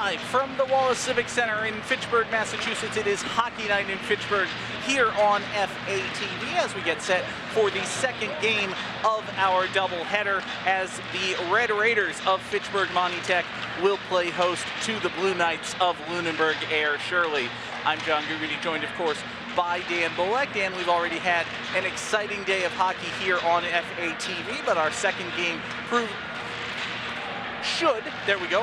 Live from the Wallace Civic Center in Fitchburg, Massachusetts. It is hockey night in Fitchburg here on FATV as we get set for the second game of our doubleheader as the Red Raiders of Fitchburg Monty Tech will play host to the Blue Knights of Lunenburg Ayer-Shirley. I'm John Guggany, joined, of course, by Dan Bullock. Dan, we've already had an exciting day of hockey here on FATV, but our second game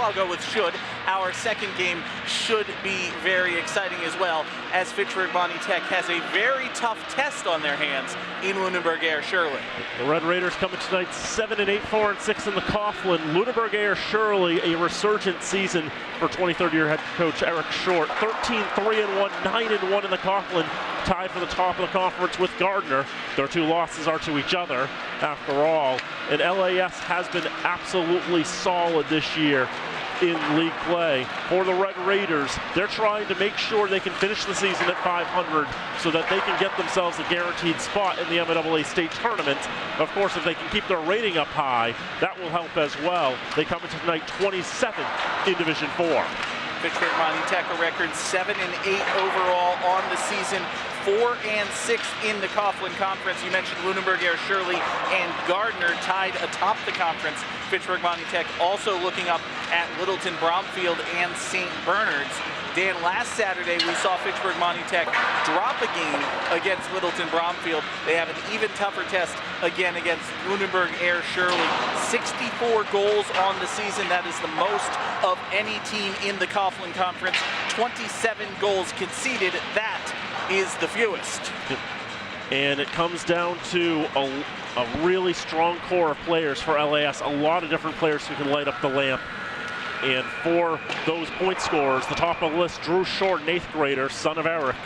I'll go with should. Our second game should be very exciting as well, as Fitchburg Monty Tech has a very tough test on their hands in Lunenburg Ayer-Shirley. The Red Raiders coming tonight 7-8, 4-6 in the Coughlin. Lunenburg Ayer-Shirley, a resurgent season for 23rd year head coach Eric Short. 13-3-1, 9-1 in the Coughlin, tied for the top of the conference with Gardner. Their two losses are to each other, after all. And LAS has been absolutely solid this year in league play. For the Red Raiders, they're trying to make sure they can finish the season at 500 so that they can get themselves a guaranteed spot in the MLA state tournament. Of course, if they can keep their rating up high, that will help as well. They come into tonight 27th in Division 4. Fitchburg Monty Tech a record 7-8 overall on the season, 4-6 in the Coughlin Conference. You mentioned Lunenburg Ayer-Shirley and Gardner tied atop the conference. Fitchburg Monty Tech also looking up at Littleton, Bromfield, and St. Bernard's. Dan, last Saturday we saw Fitchburg Monty Tech drop a game against Littleton Bromfield. They have an even tougher test again against Lunenburg Ayer-Shirley. 64 goals on the season. That is the most of any team in the Coughlin Conference. 27 goals conceded. That is the fewest. And it comes down to a really strong core of players for LAS. A lot of different players who can light up the lamp. And for those point scorers, the top of the list, Drew Short, an 8th grader, son of Eric,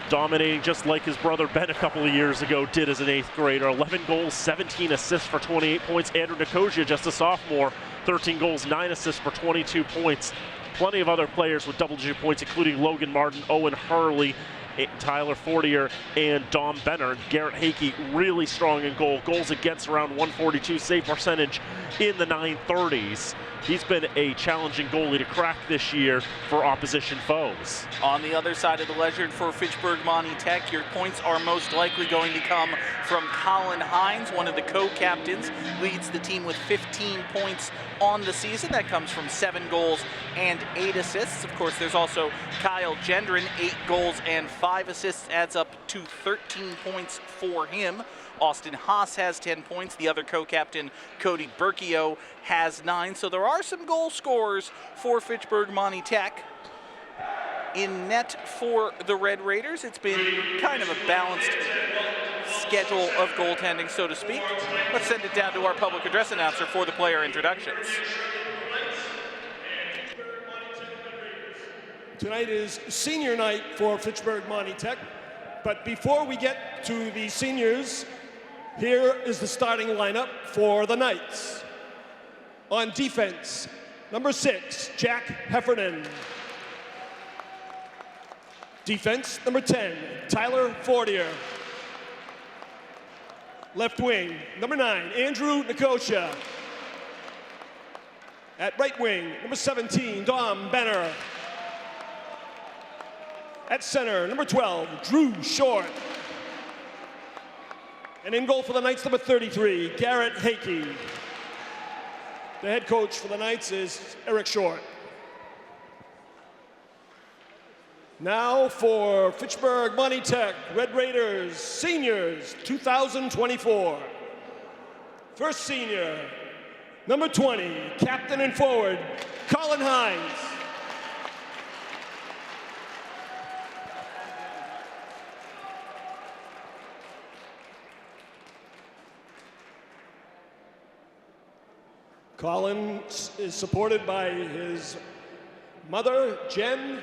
dominating just like his brother Ben a couple of years ago did as an 8th grader. 11 goals, 17 assists for 28 points. Andrew Nicosia, just a sophomore, 13 goals, 9 assists for 22 points. Plenty of other players with double-digit points, including Logan Martin, Owen Hurley, Tyler Fortier, and Dom Benner. Garrett Hakey really strong in goal. Goals against around 142, save percentage in the 930s. He's been a challenging goalie to crack this year for opposition foes. On the other side of the ledger for Fitchburg Monty Tech, your points are most likely going to come from Colin Hines, one of the co-captains, leads the team with 15 points on the season. That comes from 7 goals and 8 assists. Of course, there's also Kyle Gendron, 8 goals and 5 assists, adds up to 13 points for him. Austin Haas has 10 points. The other co-captain, Cody Berkio, has 9. So there are some goal scorers for Fitchburg Monty Tech. In net for the Red Raiders, it's been kind of a balanced schedule of goaltending, so to speak. Let's send it down to our public address announcer for the player introductions. Tonight is senior night for Fitchburg Monty Tech. But before we get to the seniors, here is the starting lineup for the Knights. On defense, number 6, Jack Heffernan. Defense, number 10, Tyler Fortier. Left wing, number 9, Andrew Nicosia. At right wing, number 17, Dom Benner. At center, number 12, Drew Short. And in goal for the Knights, number 33, Garrett Hakey. The head coach for the Knights is Eric Short. Now for Fitchburg Monty Tech Red Raiders Seniors 2024. First senior, number 20, captain and forward, Colin Hines. Colin is supported by his mother, Jen,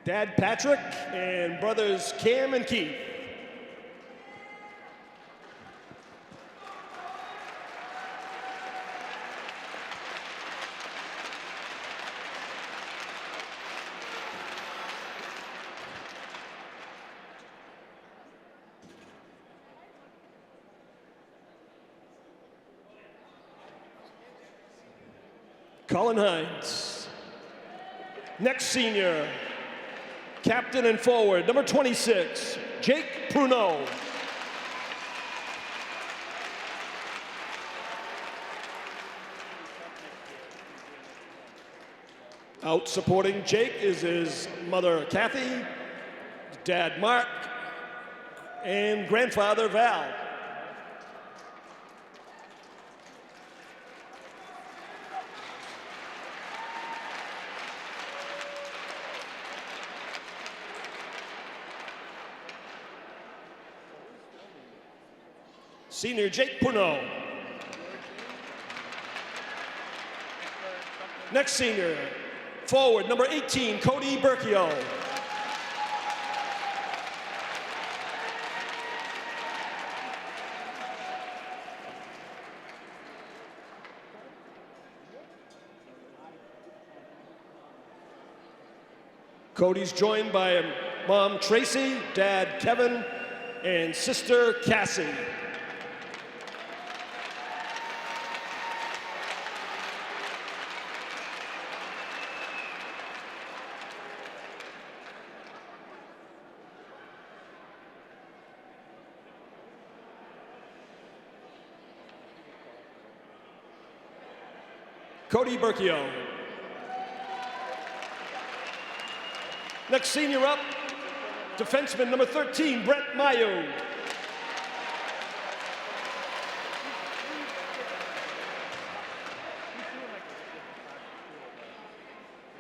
Dad Patrick, and brothers Cam and Keith. Colin Hines. Next senior, captain and forward, number 26, Jake Pruneau. Out supporting Jake is his mother, Kathy, dad, Mark, and grandfather, Val. Senior Jake Pruneau. Next senior, forward, number 18, Cody Berkio. Cody's joined by mom Tracy, dad Kevin, and sister Cassie. Cody Berkio. Next senior up, defenseman number 13, Brett Mayu.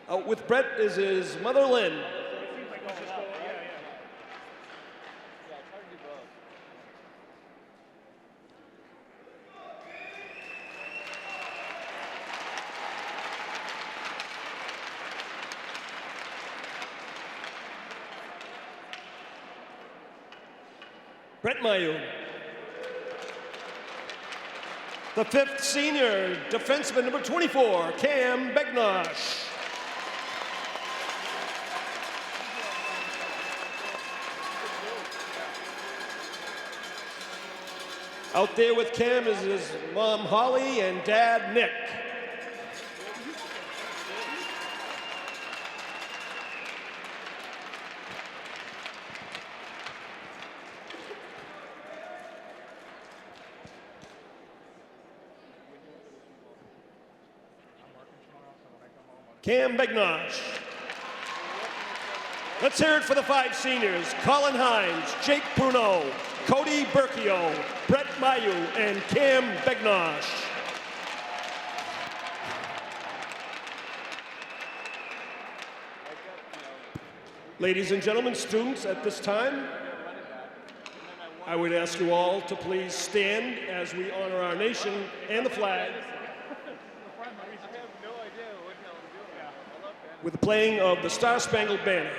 Out with Brett is his mother, Lynn. Brett Mayu. The fifth senior, defenseman number 24, Cam Begnosh. Out there with Cam is his mom, Holly, and dad, Nick. Cam Begnosh. Let's hear it for the five seniors. Colin Hines, Jake Pruneau, Cody Berkio, Brett Mayu, and Cam Begnosh. Ladies and gentlemen, students, at this time, I would ask you all to please stand as we honor our nation and the flag with the playing of the Star-Spangled Banner.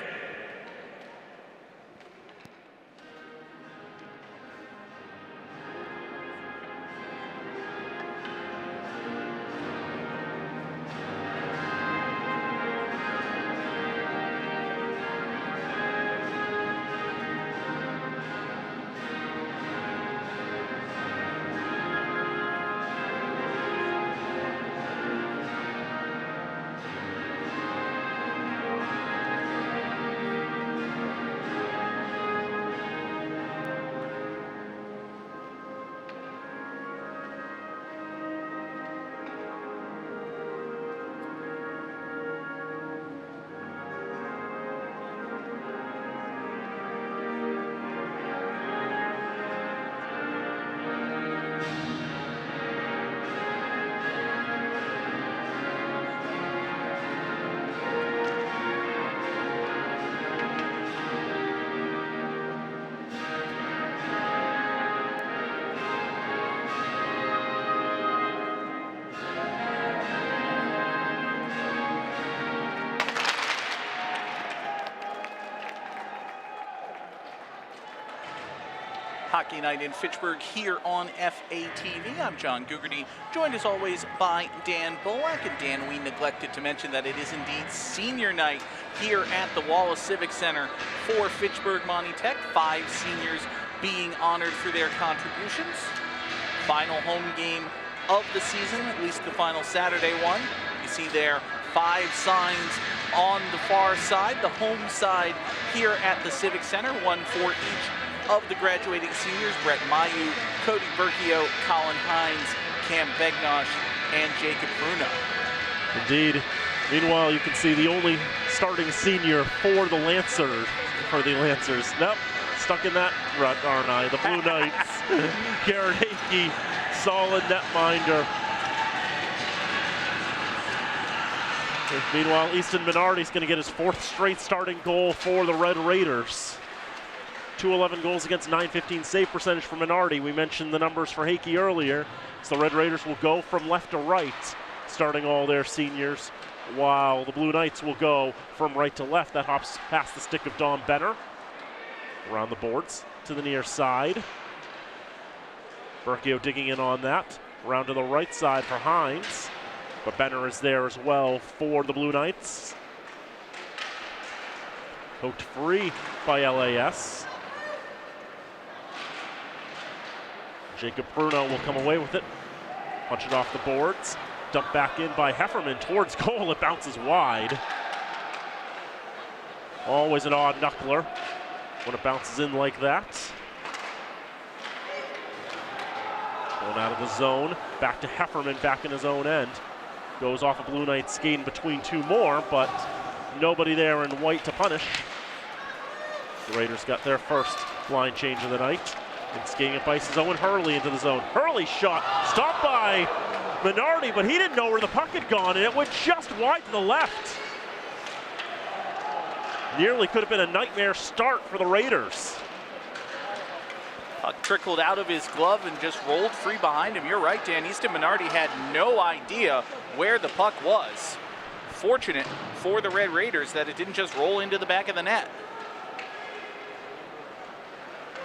Hockey Night in Fitchburg here on FATV. I'm John Gugerty, joined as always by Dan Bullock. And Dan, we neglected to mention that it is indeed senior night here at the Wallace Civic Center for Fitchburg Monty Tech. 5 seniors being honored for their contributions. Final home game of the season, at least the final Saturday one, You see there 5 signs on the far side, the home side here at the Civic Center, one for each of the graduating seniors: Brett Mayu, Cody Berkio, Colin Hines, Cam Begnosh, and Jacob Bruno. Indeed. Meanwhile, you can see the only starting senior for the Lancers. Nope, stuck in that rut, aren't I? The Blue Knights. Garrett Hakey, solid netminder. Meanwhile, Easton Minardi's going to get his 4th straight starting goal for the Red Raiders. 211 goals against, 915 save percentage for Minardi. We mentioned the numbers for Hakey earlier. So the Red Raiders will go from left to right, starting all their seniors, while the Blue Knights will go from right to left. That hops past the stick of Dom Benner. Around the boards to the near side. Berkio digging in on that. Around to the right side for Hines. But Benner is there as well for the Blue Knights. Poked free by LAS. Jacob Bruno will come away with it. Punch it off the boards. Dumped back in by Hefferman towards goal. It bounces wide. Always an odd knuckler when it bounces in like that. Going out of the zone. Back to Hefferman, back in his own end. Goes off a Blue Knight skating between 2 more, but nobody there in white to punish. The Raiders got their first line change of the night. And skating it by Owen Hurley into the zone. Hurley shot, stopped by Minardi, but he didn't know where the puck had gone, and it went just wide to the left. Nearly could have been a nightmare start for the Raiders. Puck trickled out of his glove and just rolled free behind him. You're right, Dan. Easton Minardi had no idea where the puck was. Fortunate for the Red Raiders that it didn't just roll into the back of the net.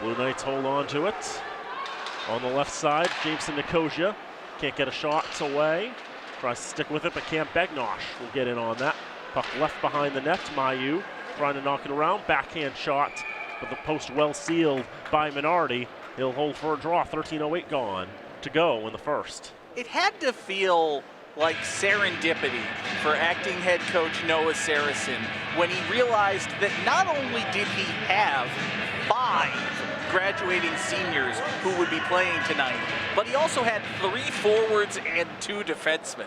Blue Knights hold on to it. On the left side, Jameson Nicosia can't get a shot away. Tries to stick with it, but Cam Begnosh will get in on that. Puck left behind the net. Mayu trying to knock it around. Backhand shot, but the post well sealed by Minardi. He'll hold for a draw. 13:08 gone to go in the first. It had to feel like serendipity for acting head coach Noah Saracen when he realized that not only did he have 5 graduating seniors who would be playing tonight, but he also had 3 forwards and 2 defensemen.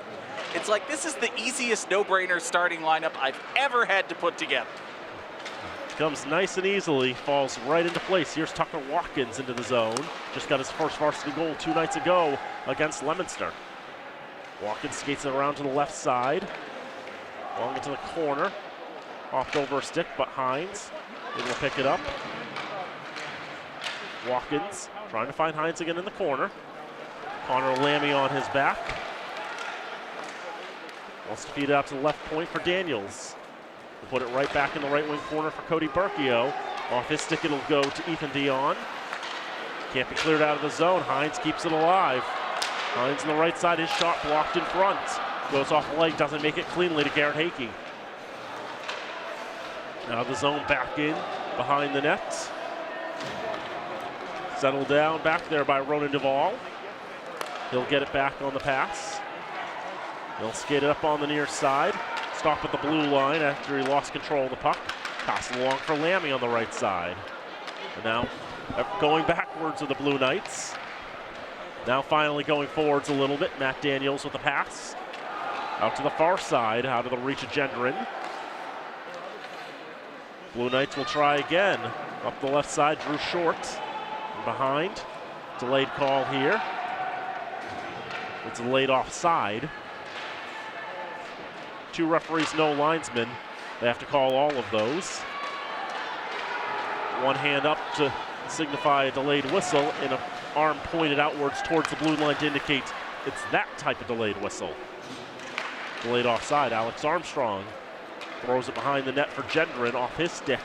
It's like this is the easiest no-brainer starting lineup I've ever had to put together. Comes nice and easily, falls right into place. Here's Tucker Watkins into the zone. Just got his first varsity goal 2 nights ago against Leominster. Watkins skates it around to the left side, along into the corner. Offed over a stick, but Hines able to pick it up. Watkins trying to find Hines again in the corner. Connor Lammy on his back. Wants to feed it out to the left point for Daniels. We'll put it right back in the right wing corner for Cody Berkio. Off his stick it'll go to Ethan Dion. Can't be cleared out of the zone. Hines keeps it alive. Hines on the right side, his shot blocked in front. Goes off the leg, doesn't make it cleanly to Garrett Hakey. Now the zone back in behind the net. Settled down back there by Ronan Duvall. He'll get it back on the pass. He'll skate it up on the near side. Stop at the blue line after he lost control of the puck. Pass it along for Lammy on the right side. And now going backwards with the Blue Knights. Now finally going forwards a little bit. Matt Daniels with the pass. Out to the far side, out of the reach of Gendron. Blue Knights will try again. Up the left side, Drew Short. And behind. Delayed call here. It's delayed offside. 2 referees, no linesmen. They have to call all of those. One hand up to signify a delayed whistle and an arm pointed outwards towards the blue line to indicate it's that type of delayed whistle. Delayed offside, Alex Armstrong throws it behind the net for Gendron off his stick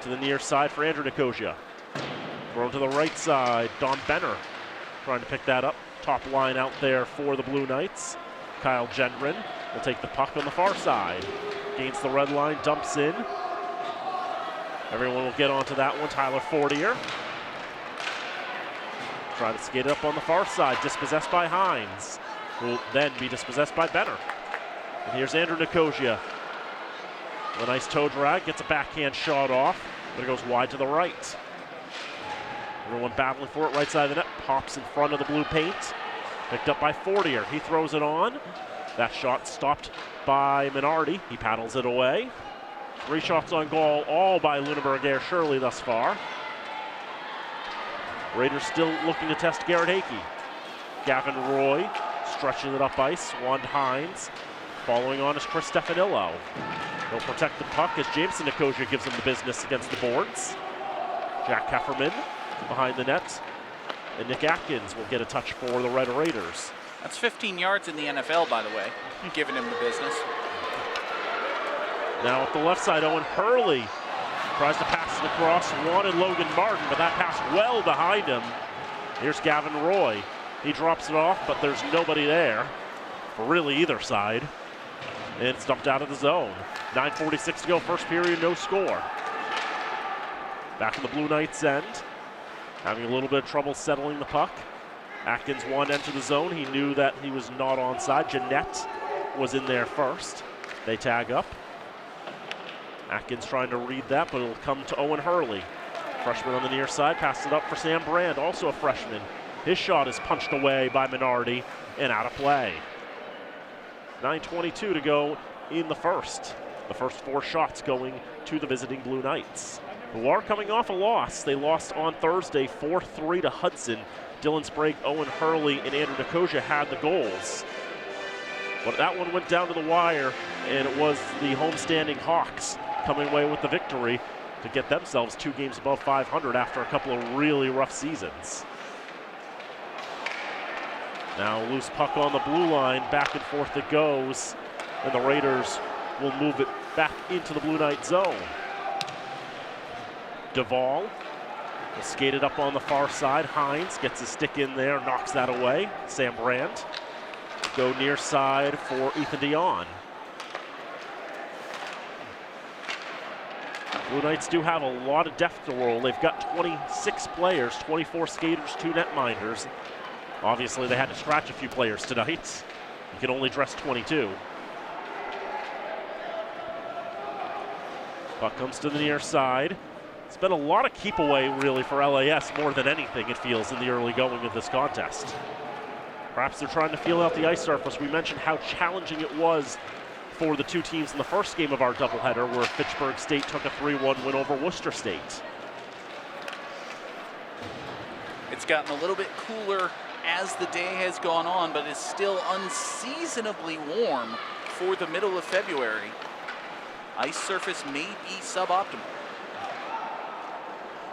to the near side for Andrew Nicosia. Thrown to the right side, Don Benner trying to pick that up. Top line out there for the Blue Knights. Kyle Gendron will take the puck on the far side. Gains the red line, dumps in. Everyone will get onto that one. Tyler Fortier. Try to skate it up on the far side. Dispossessed by Hines. Will then be dispossessed by Benner. And here's Andrew Nicosia. A nice toe drag, gets a backhand shot off, but it goes wide to the right. Everyone battling for it, right side of the net, pops in front of the blue paint. Picked up by Fortier, he throws it on. That shot stopped by Minardi, he paddles it away. 3 shots on goal, all by Lunenburg Ayer-Shirley thus far. Raiders still looking to test Garrett Hakey. Gavin Roy stretching it up ice, Wand Hines. Following on is Chris Stefanillo. He'll protect the puck as Jameson Nicosia gives him the business against the boards. Jack Hefferman behind the net. And Nick Atkins will get a touch for the Red Raiders. That's 15 yards in the NFL, by the way, giving him the business. Now at the left side, Owen Hurley tries to pass it across, wanted Logan Martin, but that pass well behind him. Here's Gavin Roy. He drops it off, but there's nobody there for really either side. And it's dumped out of the zone. 9:46 to go, first period, no score. Back in the Blue Knights' end. Having a little bit of trouble settling the puck. Atkins wanted to enter the zone. He knew that he was not onside. Jeanette was in there first. They tag up. Atkins trying to read that, but it'll come to Owen Hurley. Freshman on the near side, passes it up for Sam Brand, also a freshman. His shot is punched away by Minardi and out of play. 9:22 to go in the first. The first 4 shots going to the visiting Blue Knights, who are coming off a loss. They lost on Thursday 4-3 to Hudson. Dylan Sprague, Owen Hurley, and Andrew Nicosia had the goals. But that one went down to the wire, and it was the homestanding Hawks coming away with the victory to get themselves 2 games above 500 after a couple of really rough seasons. Now loose puck on the blue line, back and forth it goes, and the Raiders will move it back into the Blue Knight zone. Duvall will skate it up on the far side. Hines gets his stick in there, knocks that away. Sam Brandt go near side for Ethan Dion. Blue Knights do have a lot of depth to roll. They've got 26 players, 24 skaters, 2 netminders. Obviously, they had to scratch a few players tonight. You can only dress 22. Puck comes to the near side. It's been a lot of keep away, really, for LAS, more than anything, it feels, in the early going of this contest. Perhaps they're trying to feel out the ice surface. We mentioned how challenging it was for the 2 teams in the first game of our doubleheader, where Fitchburg State took a 3-1 win over Worcester State. It's gotten a little bit cooler as the day has gone on, but it's still unseasonably warm for the middle of February. Ice surface may be suboptimal.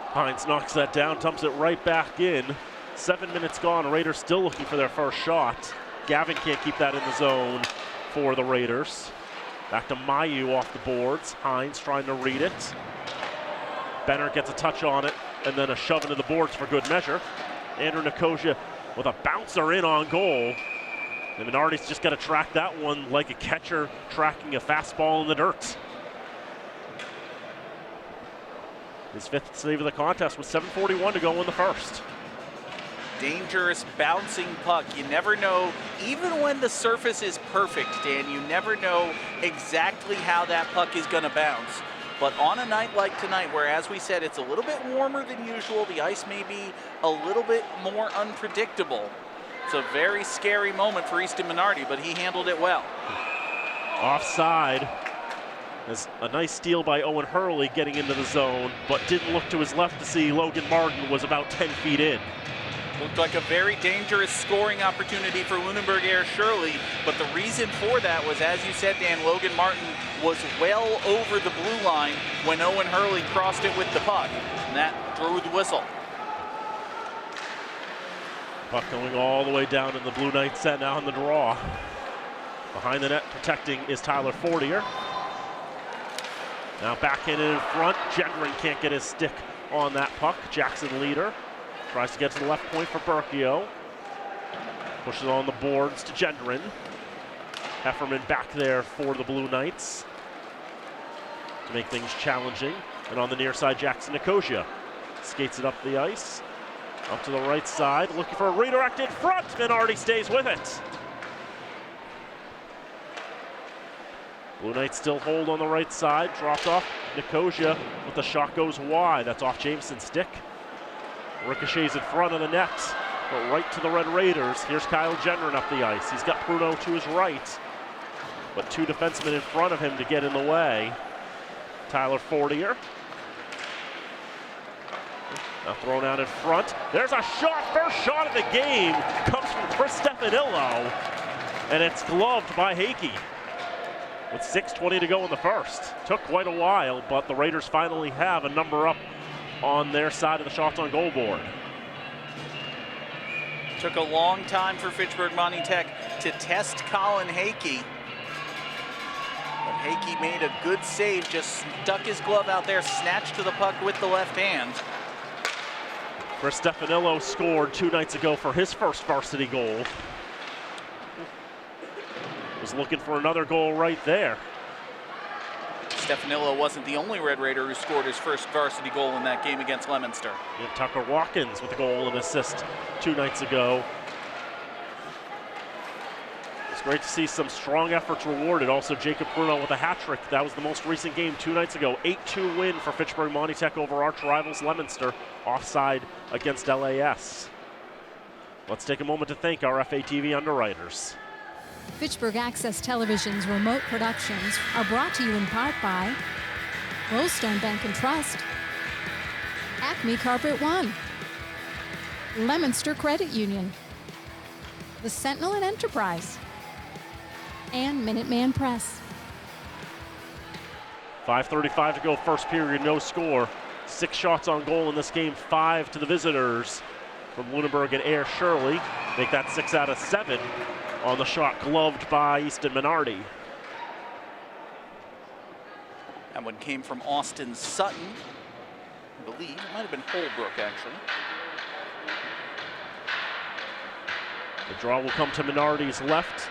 Hines knocks that down, dumps it right back in. 7 minutes gone, Raiders still looking for their first shot. Gavin can't keep that in the zone for the Raiders. Back to Mayu off the boards. Hines trying to read it. Benner gets a touch on it, and then a shove into the boards for good measure. Andrew Nicosia with a bouncer in on goal. And Minardi's just got to track that one like a catcher tracking a fastball in the dirt. His 5th save of the contest with 7:41 to go in the first. Dangerous bouncing puck. You never know, even when the surface is perfect, Dan, you never know exactly how that puck is going to bounce. But on a night like tonight, where, as we said, it's a little bit warmer than usual, the ice may be a little bit more unpredictable. It's a very scary moment for Easton Minardi, but he handled it well. Offside. There's a nice steal by Owen Hurley getting into the zone, but didn't look to his left to see Logan Martin was about 10 feet in. Looked like a very dangerous scoring opportunity for Lunenburg Ayer-Shirley, but the reason for that was, as you said, Dan, Logan Martin was well over the blue line when Owen Hurley crossed it with the puck, and that drew the whistle. Puck going all the way down in the Blue Knights set now in the draw. Behind the net protecting is Tyler Fortier. Now backhanded in front. Gendron can't get his stick on that puck. Jackson Leader tries to get to the left point for Berkio. Pushes it on the boards to Gendron. Hefferman back there for the Blue Knights to make things challenging. And on the near side, Jackson Nicosia skates it up the ice. Up to the right side, looking for a redirect in front. Minardi stays with it. Blue Knights still hold on the right side. Dropped off Nicosia, but the shot goes wide. That's off Jameson's stick. Ricochets in front of the net, but right to the Red Raiders. Here's Kyle Gendron up the ice. He's got Pruno to his right, but two defensemen in front of him to get in the way. Tyler Fortier. Now thrown out in front. There's a shot. First shot of the game comes from Chris Stefanillo, and it's gloved by Hakey. With 6:20 to go in the first. Took quite a while, but the Raiders finally have a number up on their side of the shots on goal board. Took a long time for Fitchburg Monty Tech to test Colin Hakey. But Hakey made a good save, just stuck his glove out there, snatched to the puck with the left hand. Chris Stefanillo scored 2 nights ago for his first varsity goal. Was looking for another goal right there. Stefanillo wasn't the only Red Raider who scored his first varsity goal in that game against Leominster. And Tucker Watkins with a goal and assist 2 nights ago. It's great to see some strong efforts rewarded. Also Jacob Pruno with a hat trick. That was the most recent game 2 nights ago. 8-2 win for Fitchburg Monty Tech over arch rivals Leominster. Offside against LAS. Let's take a moment to thank our FATV underwriters. Fitchburg Access Television's remote productions are brought to you in part by Rollstone Bank and Trust, Acme Carpet One, Leominster Credit Union, the Sentinel and Enterprise, and Minuteman Press. 5:35 to go, first period, no score. 6 shots on goal in this game, 5 to the visitors from Lunenburg and Ayer-Shirley. Make that 6 out of 7. On the shot, gloved by Easton Minardi. That one came from Austin Sutton, I believe. It might have been Holbrook, actually. The draw will come to Minardi's left.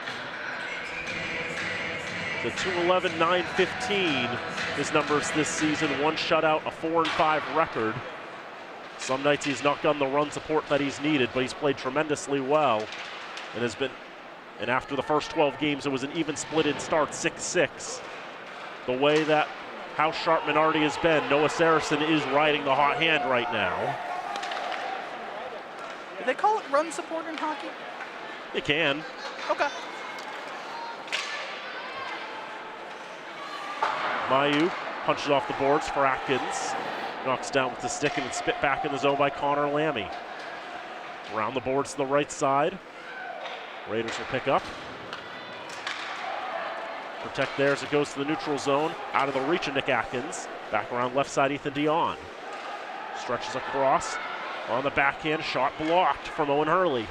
The 211, 915, his numbers this season. 1 shutout, a 4-5 record. Some nights he's not gotten the run support that he's needed, but he's played tremendously well and has been. And after the first 12 games, it was an even split in start, 6-6. The way that how sharp Minardi has been, Noah Saracen is riding the hot hand right now. Do they call it run support in hockey? They can. Okay. Mayu punches off the boards for Atkins. Knocks down with the stick and spit back in the zone by Connor Lammy. Around the boards to the right side. Raiders will pick up. Protect there as it goes to the neutral zone. Out of the reach of Nick Atkins. Back around left side, Ethan Dion. Stretches across. On the backhand, shot blocked from Owen Hurley.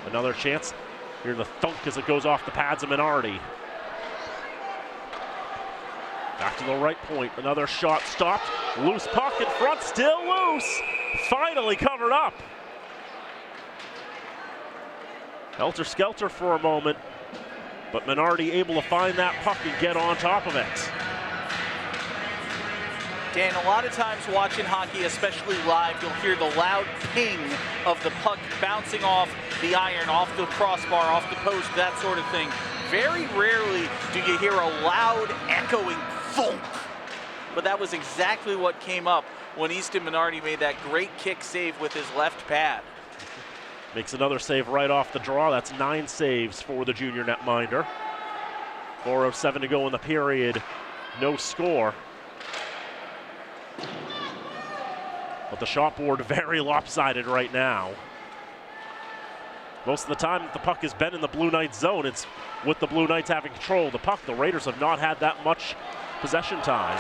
Another chance. Hear the thunk as it goes off the pads of Minardi. Back to the right point. Another shot stopped. Loose puck in front, still loose. Finally covered up. Helter-skelter for a moment, but Minardi able to find that puck and get on top of it. Dan, a lot of times watching hockey, especially live, you'll hear the loud ping of the puck bouncing off the iron, off the crossbar, off the post, that sort of thing. Very rarely do you hear a loud, echoing thunk. But that was exactly what came up when Easton Minardi made that great kick save with his left pad. Makes another save right off the draw. That's 9 saves for the junior netminder. 4:07 to go in the period. No score. But the shot board very lopsided right now. Most of the time the puck has been in the Blue Knights zone, it's with the Blue Knights having control of the puck. The Raiders have not had that much possession time.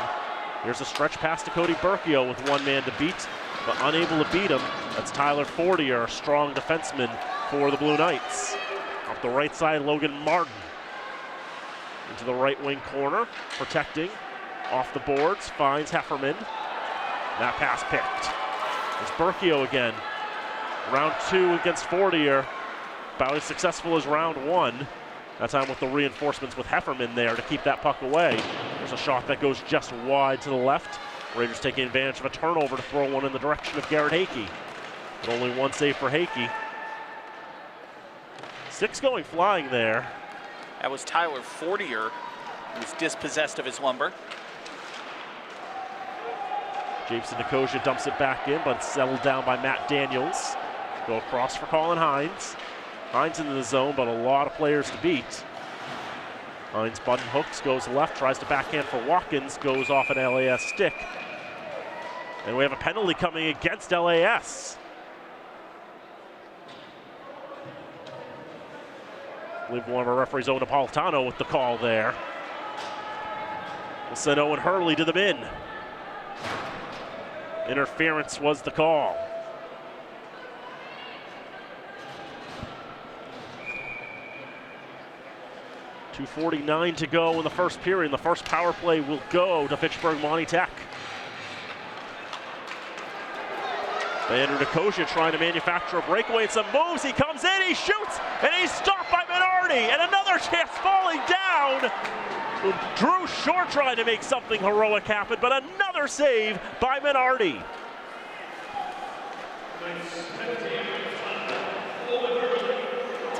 Here's a stretch pass to Cody Berkio with 1 man to beat, but unable to beat him. That's Tyler Fortier, a strong defenseman for the Blue Knights. Off the right side, Logan Martin. Into the right wing corner, protecting. Off the boards, finds Hefferman. That pass picked. It's Berkio again. Round 2 against Fortier. About as successful as round 1. That time with the reinforcements with Hefferman there to keep that puck away. There's a shot that goes just wide to the left. Raiders taking advantage of a turnover to throw one in the direction of Garrett Hakey. But only 1 save for Hakey. 6 going flying there. That was Tyler Fortier He was dispossessed of his lumber. Jameson Nicosia dumps it back in, but it's settled down by Matt Daniels. Go across for Colin Hines. Hines into the zone, but a lot of players to beat. Hines button hooks, goes left, tries to backhand for Watkins, goes off an LAS stick. And we have a penalty coming against LAS. I believe one of our referees, Owen Napolitano, with the call there. We'll send Owen Hurley to the bin. Interference was the call. .249 to go in the first period. The first power play will go to Fitchburg Monty Tech. Andrew Nicosia trying to manufacture a breakaway and some moves. He comes in, he shoots, and he's stopped by Minardi. And another chance falling down. Drew Short trying to make something heroic happen, but another save by Minardi.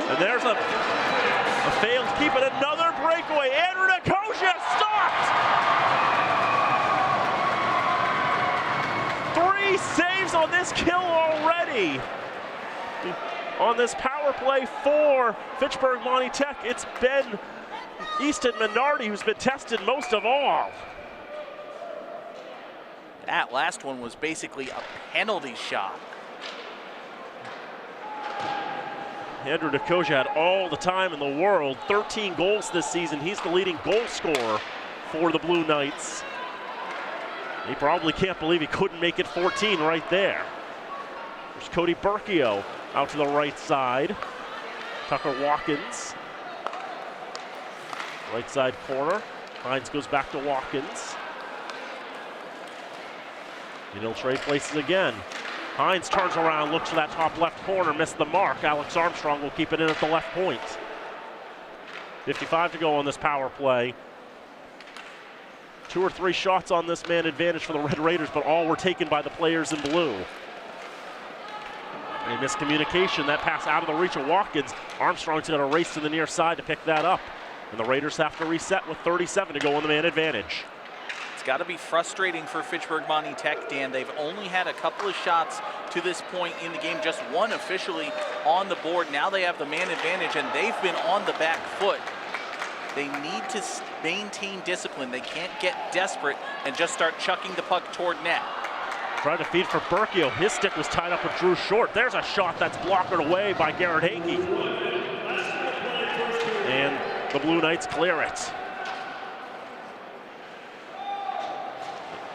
And there's a failed keep and another breakaway. Andrew Nicosia stopped. 3 saves on this kill already. On this power play for Fitchburg Monty Tech, it's been Easton Minardi who's been tested most of all. That last one was basically a penalty shot. Andrew Nicosia had all the time in the world. 13 goals this season. He's the leading goal scorer for the Blue Knights. He probably can't believe he couldn't make it 14 right there. There's Cody Berkio out to the right side. Tucker Watkins. Right side corner. Hines goes back to Watkins. And he'll trade places again. Hines turns around, looks for that top left corner, missed the mark. Alex Armstrong will keep it in at the left point. 55 to go on this power play. 2 or 3 shots on this man advantage for the Red Raiders, but all were taken by the players in blue. A miscommunication, that pass out of the reach of Watkins. Armstrong's gonna race to the near side to pick that up. And the Raiders have to reset with 37 to go on the man advantage. It's got to be frustrating for Fitchburg Monty Tech, Dan. They've only had a couple of shots to this point in the game, just one officially on the board. Now they have the man advantage, and they've been on the back foot. They need to maintain discipline. They can't get desperate and just start chucking the puck toward net. Trying to feed for Berkio. His stick was tied up with Drew Short. There's a shot that's blocked away by Garrett Hagee. And the Blue Knights clear it.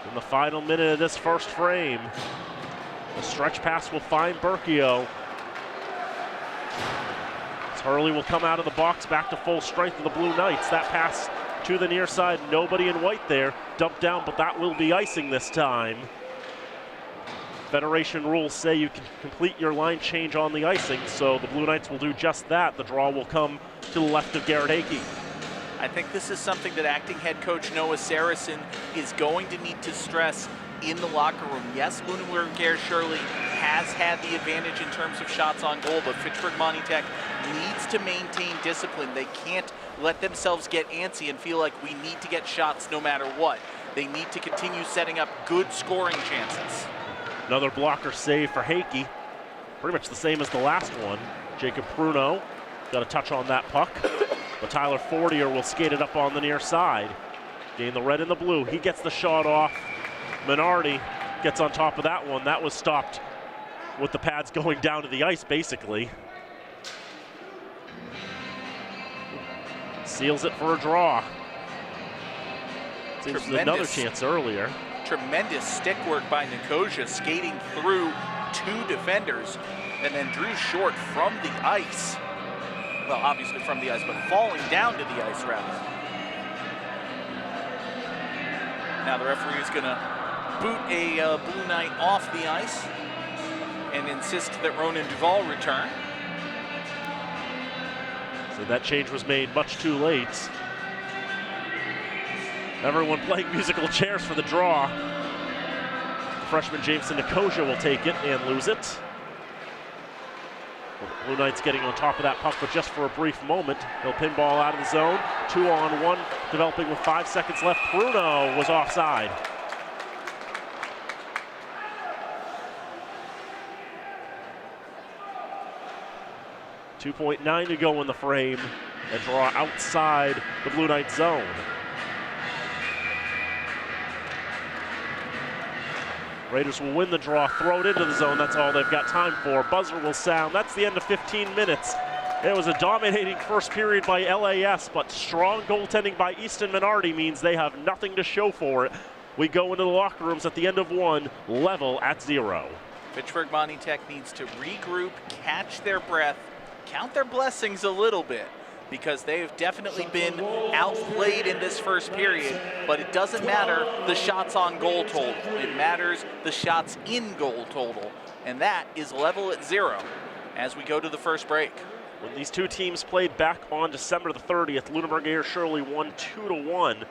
In the final minute of this first frame, the stretch pass will find Berkio. Hurley will come out of the box back to full strength of the Blue Knights. That pass to the near side, nobody in white there. Dumped down, but that will be icing this time. Federation rules say you can complete your line change on the icing, so the Blue Knights will do just that. The draw will come to the left of Garrett Hagee. I think this is something that acting head coach Noah Saracen is going to need to stress in the locker room. Yes, Lunenburg Ayer-Shirley has had the advantage in terms of shots on goal, but Fitchburg Monty Tech needs to maintain discipline. They can't let themselves get antsy and feel like we need to get shots no matter what. They need to continue setting up good scoring chances. Another blocker save for Hagee. Pretty much the same as the last one. Jacob Pruno got a touch on that puck, but Tyler Fortier will skate it up on the near side. Gain the red and the blue. He gets the shot off. Minardi gets on top of that one. That was stopped with the pads going down to the ice, basically. Seals it for a draw. Seems there's another chance earlier. Tremendous stick work by Nicosia, skating through 2 defenders, and then Drew Short from the ice. Well, obviously from the ice, but falling down to the ice, rather. Now the referee is gonna boot a Blue Knight off the ice and insist that Ronan Duvall return. So that change was made much too late. Everyone playing musical chairs for the draw. Freshman Jameson Nicosia will take it and lose it. Blue Knights getting on top of that puck, but just for a brief moment. He'll pinball out of the zone. 2-on-1 developing with 5 seconds left. Bruno was offside. .9 to go in the frame. A draw outside the Blue Knight zone. Raiders will win the draw, throw it into the zone. That's all they've got time for. Buzzer will sound. That's the end of 15 minutes. It was a dominating first period by LAS, but strong goaltending by Easton Minardi means they have nothing to show for it. We go into the locker rooms at the end of one, level at 0. Fitchburg Monty Tech needs to regroup, catch their breath, count their blessings a little bit, because they've definitely been outplayed in this first period, but it doesn't matter the shots on goal total. It matters the shots in goal total, and that is level at 0 as we go to the first break. When these two teams played back on December the 30th, Lunenburg Ayer-Shirley won 2-1.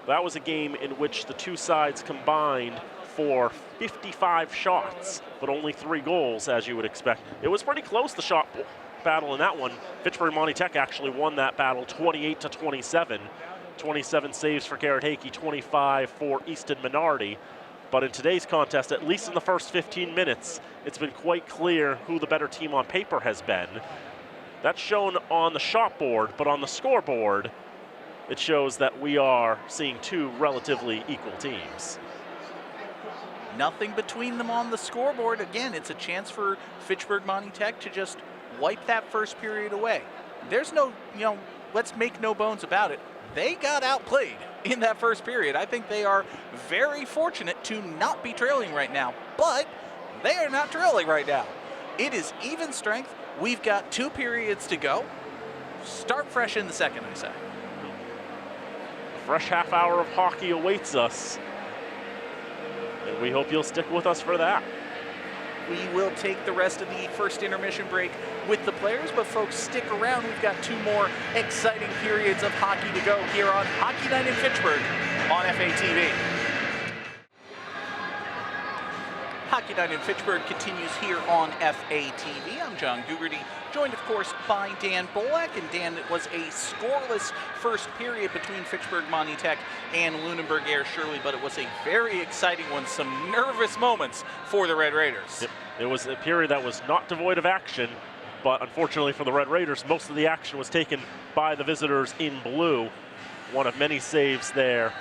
That was a game in which the two sides combined for 55 shots, but only 3 goals, as you would expect. It was pretty close, the shot battle in that one. Fitchburg Monty Tech actually won that battle 28-27. 27 saves for Garrett Hakey, 25 for Easton Minardi. But in today's contest, at least in the first 15 minutes, it's been quite clear who the better team on paper has been. That's shown on the shot board, but on the scoreboard, it shows that we are seeing two relatively equal teams. Nothing between them on the scoreboard. Again, it's a chance for Fitchburg Monty Tech to just wipe that first period away. There's no, let's make no bones about it. They got outplayed in that first period. I think they are very fortunate to not be trailing right now, but they are not trailing right now. It is even strength. We've got 2 periods to go. Start fresh in the second, I say. A fresh half hour of hockey awaits us, and we hope you'll stick with us for that. We will take the rest of the first intermission break with the players, but folks, stick around. We've got 2 more exciting periods of hockey to go here on Hockey Night in Fitchburg on FATV. Hockey Night in Fitchburg continues here on FATV. I'm John Gugerty, joined of course by Dan Bolak, and Dan, it was a scoreless first period between Fitchburg Monty Tech and Lunenburg Ayer-Shirley, but it was a very exciting one, some nervous moments for the Red Raiders. Yep. It was a period that was not devoid of action, but unfortunately for the Red Raiders, most of the action was taken by the visitors in blue. One of many saves there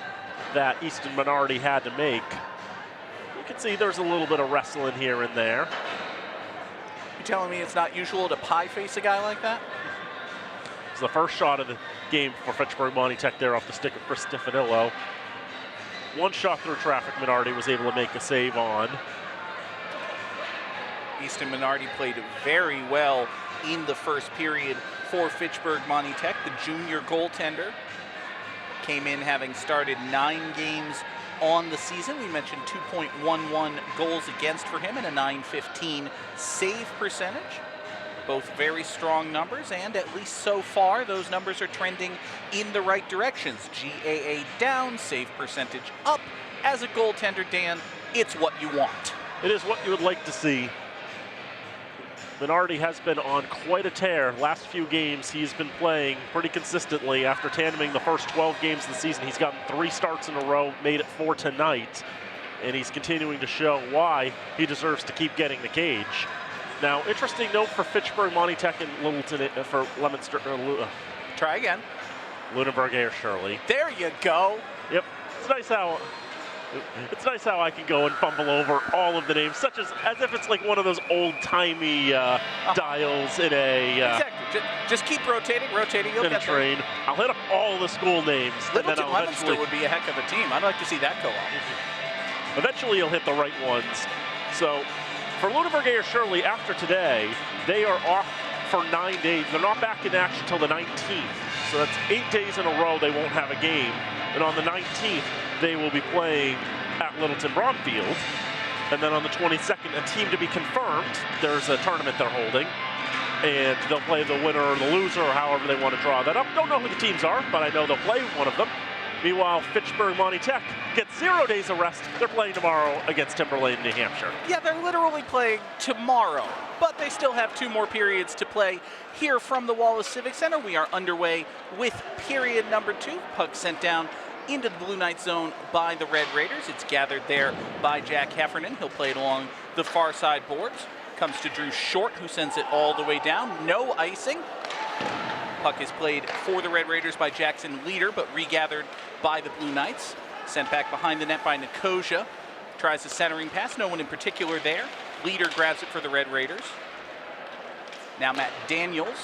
that Easton Minardi had to make. You can see there's a little bit of wrestling here and there. You telling me it's not usual to pie face a guy like that? It's the first shot of the game for Fitchburg Monty Tech there off the stick of Chris Stifanillo. One shot through traffic Minardi was able to make a save on. Easton Minardi played very well in the first period for Fitchburg Monty Tech. The junior goaltender came in having started 9 games on the season. We mentioned 2.11 goals against for him and a .915 save percentage. Both very strong numbers, and at least so far, those numbers are trending in the right directions. GAA down, save percentage up. As a goaltender, Dan, it's what you want. It is what you would like to see. Minardi has been on quite a tear. Last few games, he's been playing pretty consistently. After tandeming the first 12 games of the season, he's gotten 3 starts in a row, made it 4 tonight, and he's continuing to show why he deserves to keep getting the cage. Now, interesting note for Fitchburg Monty Tech and Littleton for Leominster. Try again. Lunenburg Ayer-Shirley. There you go. Yep. It's nice how I can go and fumble over all of the names, such as if it's like one of those old-timey dials in a exactly. Just keep rotating. You'll in get a train. there. I'll hit up all the school names. Littleton Leominster would be a heck of a team. I'd like to see that go off. Eventually, you'll hit the right ones. So, for Lunenburg Ayer-Shirley, after today, they are off for 9 days. They're not back in action until the 19th. So that's 8 days in a row they won't have a game. And on the 19th, they will be playing at Littleton Bromfield. And then on the 22nd, a team to be confirmed. There's a tournament they're holding. And they'll play the winner or the loser, or however they want to draw that up. Don't know who the teams are, but I know they'll play one of them. Meanwhile, Fitchburg Monty Tech gets 0 days of rest. They're playing tomorrow against Timberlane, New Hampshire. Yeah, they're literally playing tomorrow, but they still have 2 more periods to play here from the Wallace Civic Center. We are underway with period number 2. Puck sent down into the Blue Knight zone by the Red Raiders. It's gathered there by Jack Heffernan. He'll play it along the far side boards. Comes to Drew Short, who sends it all the way down. No icing. Puck is played for the Red Raiders by Jackson Leader, but regathered by the Blue Knights. Sent back behind the net by Nicosia. Tries a centering pass, no one in particular there. Leader grabs it for the Red Raiders. Now Matt Daniels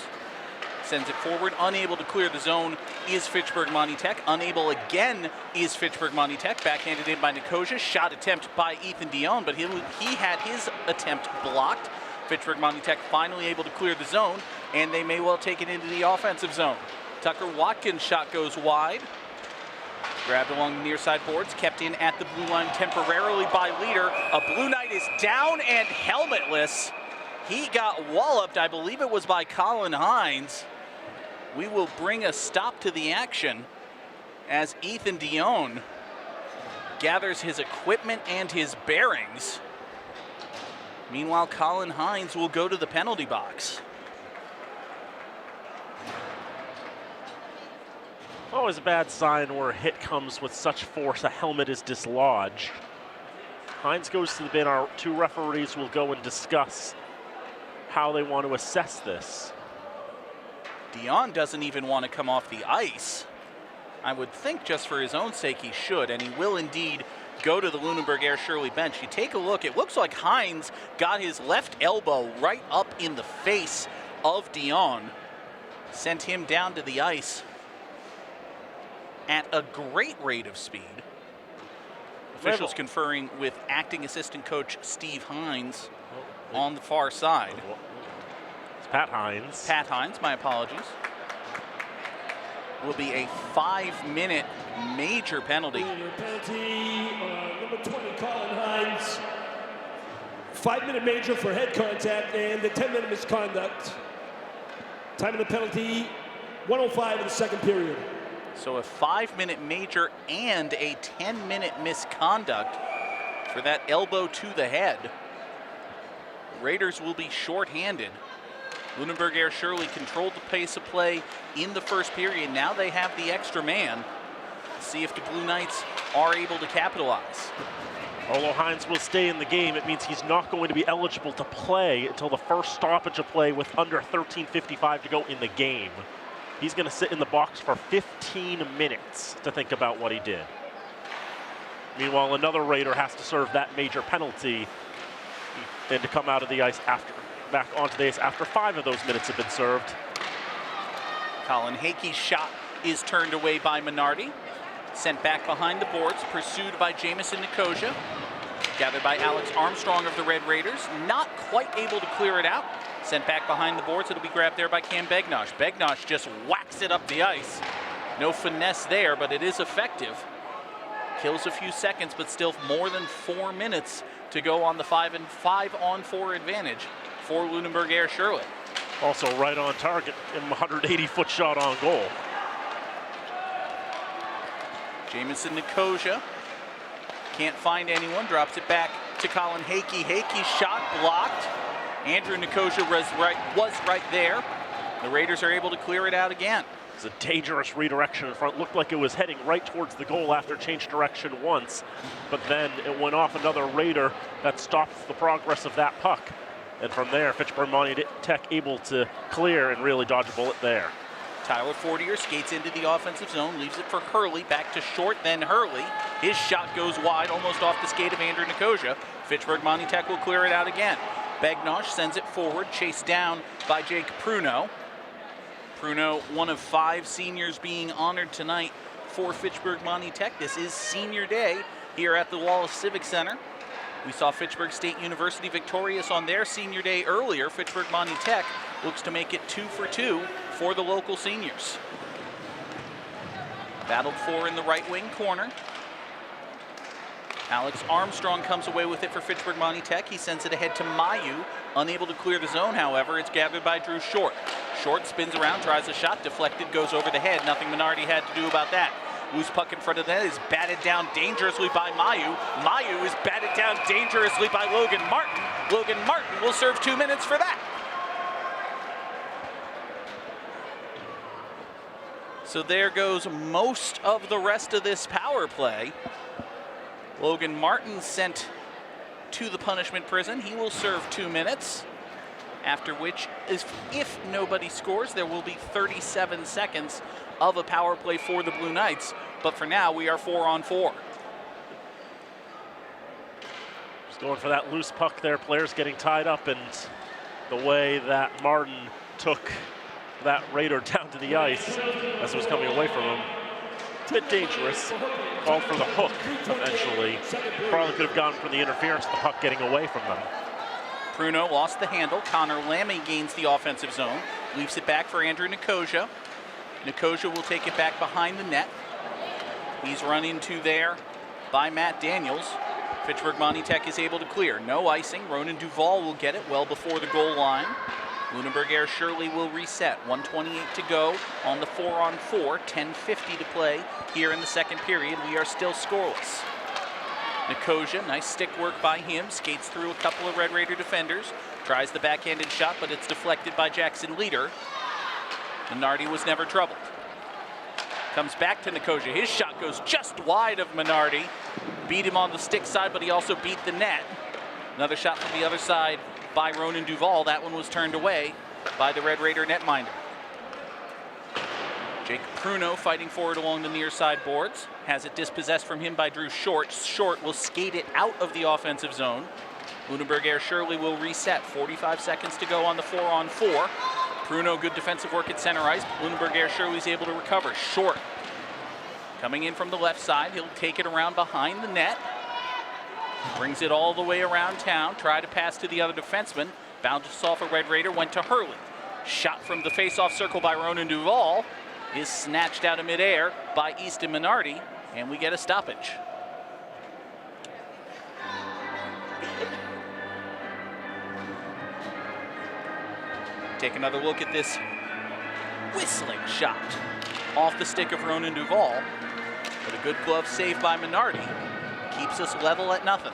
sends it forward. Unable to clear the zone is Fitchburg Monty Tech. Unable again is Fitchburg Monty Tech. Backhanded in by Nicosia. Shot attempt by Ethan Dion, but he had his attempt blocked. Fitchburg Monty Tech finally able to clear the zone, and they may well take it into the offensive zone. Tucker Watkins' shot goes wide. Grabbed along the near side boards, kept in at the blue line temporarily by Leader. A Blue Knight is down and helmetless. He got walloped, I believe it was by Colin Hines. We will bring a stop to the action as Ethan Dion gathers his equipment and his bearings. Meanwhile, Colin Hines will go to the penalty box. Always a bad sign where a hit comes with such force, a helmet is dislodged. Hines goes to the bin. Our 2 referees will go and discuss how they want to assess this. Dion doesn't even want to come off the ice. I would think just for his own sake he should, and he will indeed go to the Lunenburg Ayer-Shirley bench. You take a look, it looks like Hines got his left elbow right up in the face of Dion. Sent him down to the ice at a great rate of speed. Officials conferring with acting assistant coach Steve Hines on the far side. It's Pat Hines. Pat Hines, my apologies. Will be a 5-minute major penalty. Penalty on number 20, Colin Hines. 5-minute major for head contact and the 10-minute misconduct. Time of the penalty, 1:05 in the second period. So a 5-minute major and a 10-minute misconduct for that elbow to the head. Raiders will be shorthanded. Lunenburg Ayer-Shirley controlled the pace of play in the first period. Now they have the extra man. See if the Blue Knights are able to capitalize. Although Hines will stay in the game, it means he's not going to be eligible to play until the first stoppage of play with under 13:55 to go in the game. He's going to sit in the box for 15 minutes to think about what he did. Meanwhile, another Raider has to serve that major penalty and to come out of the ice back onto the ice after 5 of those minutes have been served. Colin Hakey's shot is turned away by Minardi. Sent back behind the boards, pursued by Jamison Nicosia. Gathered by Alex Armstrong of the Red Raiders. Not quite able to clear it out. Sent back behind the boards. It'll be grabbed there by Cam Begnosh. Begnosh just whacks it up the ice. No finesse there, but it is effective. Kills a few seconds, but still more than 4 minutes to go on the 5-on-4 advantage for Lunenburg Ayer-Shirley. Also right on target, and 180-foot shot on goal. Jamison Nicosia can't find anyone, drops it back to Colin Hakey. Hakey's shot blocked. Andrew Nicosia was right there. The Raiders are able to clear it out again. It's a dangerous redirection in front. Looked like it was heading right towards the goal after it changed direction once, but then it went off another Raider that stopped the progress of that puck. And from there, Fitchburg Monty Tech able to clear and really dodge a bullet there. Tyler Fortier skates into the offensive zone, leaves it for Hurley, back to Short, then Hurley. His shot goes wide, almost off the skate of Andrew Nicosia. Fitchburg Monty Tech will clear it out again. Begnosh sends it forward, chased down by Jake Pruno. Pruno, one of 5 seniors being honored tonight for Fitchburg Monty Tech. This is senior day here at the Wallace Civic Center. We saw Fitchburg State University victorious on their senior day earlier. Fitchburg Monty Tech looks to make it 2 for 2 for the local seniors. Battled for in the right wing corner. Alex Armstrong comes away with it for Fitchburg Monty Tech. He sends it ahead to Mayu. Unable to clear the zone, however, it's gathered by Drew Short. Short spins around, tries a shot, deflected, goes over the head. Nothing Minardi had to do about that. Loose puck in front of the net is batted down dangerously by Mayu. Mayu is batted down dangerously by Logan Martin. Logan Martin will serve 2 minutes for that. So there goes most of the rest of this power play. Logan Martin sent to the punishment prison. He will serve 2 minutes, after which, if nobody scores, there will be 37 seconds of a power play for the Blue Knights. But for now, we are 4-on-4. Just going for that loose puck there. Players getting tied up, and the way that Martin took that Raider down to the ice as it was coming away from him. A bit dangerous. Called for the hook eventually. Probably could have gone for the interference, the puck getting away from them. Pruno lost the handle. Connor Lammy gains the offensive zone. Leaves it back for Andrew Nicosia. Nicosia will take it back behind the net. He's run into there by Matt Daniels. Fitchburg Monty Tech is able to clear. No icing. Ronan Duvall will get it well before the goal line. Lunenburg Ayer-Shirley will reset. 1:28 to go on the 4-on-4. 10:50 to play here in the second period. We are still scoreless. Nicosia, nice stick work by him. Skates through a couple of Red Raider defenders. Tries the backhanded shot, but it's deflected by Jackson Leader. Minardi was never troubled. Comes back to Nicosia. His shot goes just wide of Minardi. Beat him on the stick side, but he also beat the net. Another shot from the other side by Ronan Duvall. That one was turned away by the Red Raider netminder. Jake Pruno fighting forward along the near side boards. Has it dispossessed from him by Drew Short. Short will skate it out of the offensive zone. Lunenburg Ayer-Shirley will reset. 45 seconds to go on the 4-on-4. Pruno, good defensive work at center ice. Lunenburg Ayer-Shirley is able to recover. Short coming in from the left side. He'll take it around behind the net. Brings it all the way around town. Try to pass to the other defenseman. Bounces off a Red Raider, went to Hurley. Shot from the face-off circle by Ronan Duvall is snatched out of midair by Easton Minardi, and we get a stoppage. Take another look at this whistling shot off the stick of Ronan Duvall, but a good glove save by Minardi keeps us level at nothing.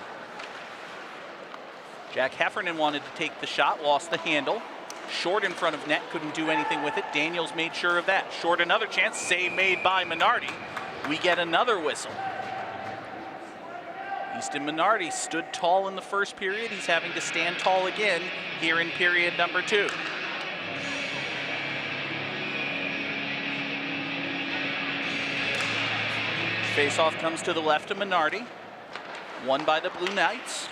Jack Heffernan wanted to take the shot, lost the handle. Short in front of net, couldn't do anything with it. Daniels made sure of that. Short another chance, save made by Minardi. We get another whistle. Easton Minardi stood tall in the first period. He's having to stand tall again here in period number 2. Face-off comes to the left of Minardi. Won by the Blue Knights.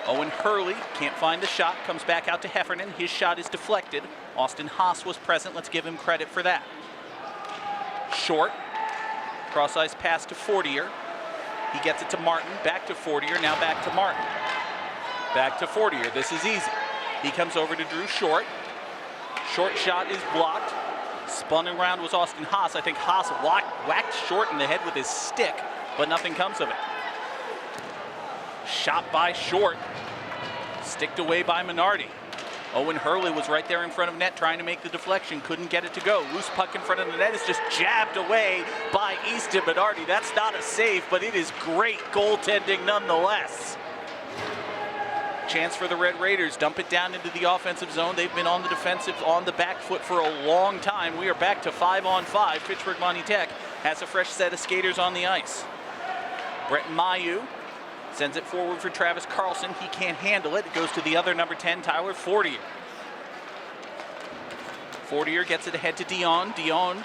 Owen Hurley can't find the shot, comes back out to Heffernan. His shot is deflected. Austin Haas was present. Let's give him credit for that. Short. Cross-ice pass to Fortier. He gets it to Martin. Back to Fortier. Now back to Martin. Back to Fortier. This is easy. He comes over to Drew Short. Short shot is blocked. Spun around was Austin Haas. I think Haas whacked Short in the head with his stick, but nothing comes of it. Shot by Short. Sticked away by Minardi. Owen Hurley was right there in front of net trying to make the deflection. Couldn't get it to go. Loose puck in front of the net is just jabbed away by Easton Minardi. That's not a save, but it is great goaltending nonetheless. Chance for the Red Raiders. Dump it down into the offensive zone. They've been on the defensive, on the back foot for a long time. We are back to 5-on-5. Fitchburg Monty Tech has a fresh set of skaters on the ice. Brett Mayu sends it forward for Travis Carlson. He can't handle it. It goes to the other number 10, Tyler Fortier. Fortier gets it ahead to Dion. Dion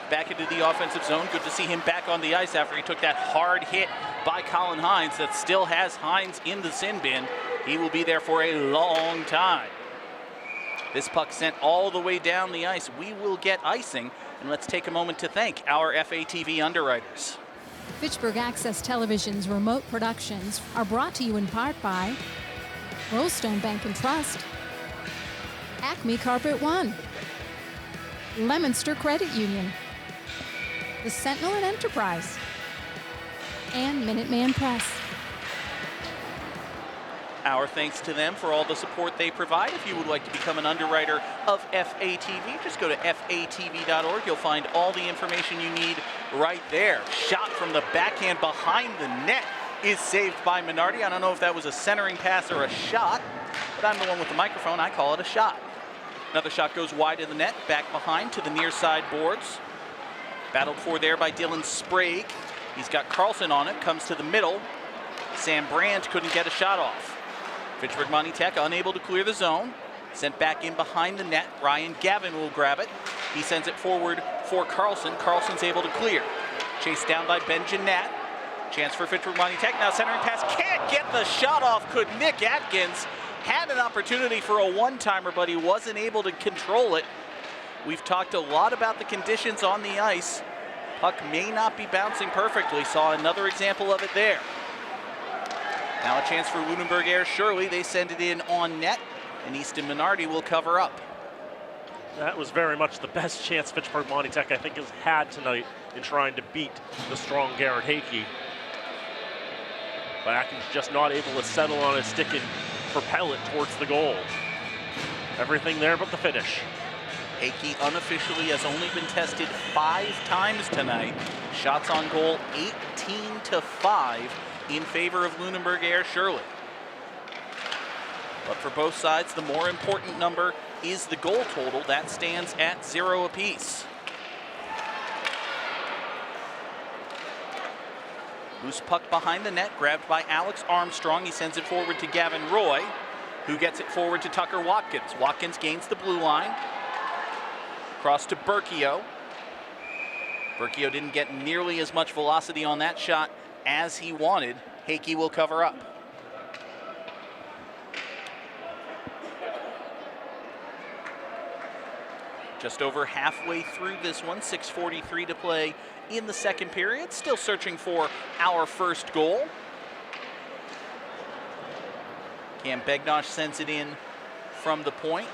back into the offensive zone. Good to see him back on the ice after he took that hard hit by Colin Hines that still has Hines in the sin bin. He will be there for a long time. This puck sent all the way down the ice. We will get icing, and let's take a moment to thank our FATV underwriters. Fitchburg Access Television's remote productions are brought to you in part by Rollstone Bank and Trust, Acme Carpet One, Lemonster Credit Union, the Sentinel and Enterprise, and Minuteman Press. Our thanks to them for all the support they provide. If you would like to become an underwriter of FATV, just go to fatv.org. You'll find all the information you need right there. Shot from the backhand behind the net is saved by Minardi. I don't know if that was a centering pass or a shot, but I'm the one with the microphone. I call it a shot. Another shot goes wide of the net, back behind to the near side boards. Battled for there by Dylan Sprague. He's got Carlson on it, comes to the middle. Sam Brandt couldn't get a shot off. Fitchburg Monty Tech unable to clear the zone. Sent back in behind the net. Ryan Gavin will grab it. He sends it forward for Carlson. Carlson's able to clear. Chased down by Ben Jeanette. Chance for Fitchburg Monty Tech. Now centering pass. Can't get the shot off. Could Nick Atkins. Had an opportunity for a one-timer, but he wasn't able to control it. We've talked a lot about the conditions on the ice. Puck may not be bouncing perfectly. Saw another example of it there. Now a chance for Lunenburg Ayer-Shirley. They send it in on net, and Easton Minardi will cover up. That was very much the best chance Fitchburg Monty Tech, I think, has had tonight in trying to beat the strong Garrett Hakey. But Atkins just not able to settle on his stick and propel it towards the goal. Everything there but the finish. Hakey unofficially has only been tested 5 times tonight. Shots on goal 18-5. In favor of Lunenburg Ayer-Shirley. But for both sides, the more important number is the goal total. That stands at 0 apiece. Loose puck behind the net, grabbed by Alex Armstrong. He sends it forward to Gavin Roy, who gets it forward to Tucker Watkins. Watkins gains the blue line. Cross to Berkio. Berkio didn't get nearly as much velocity on that shot as he wanted. Hakey will cover up. Just over halfway through this one, 6:43 to play in the second period. Still searching for our first goal. Cam Begnosh sends it in from the point.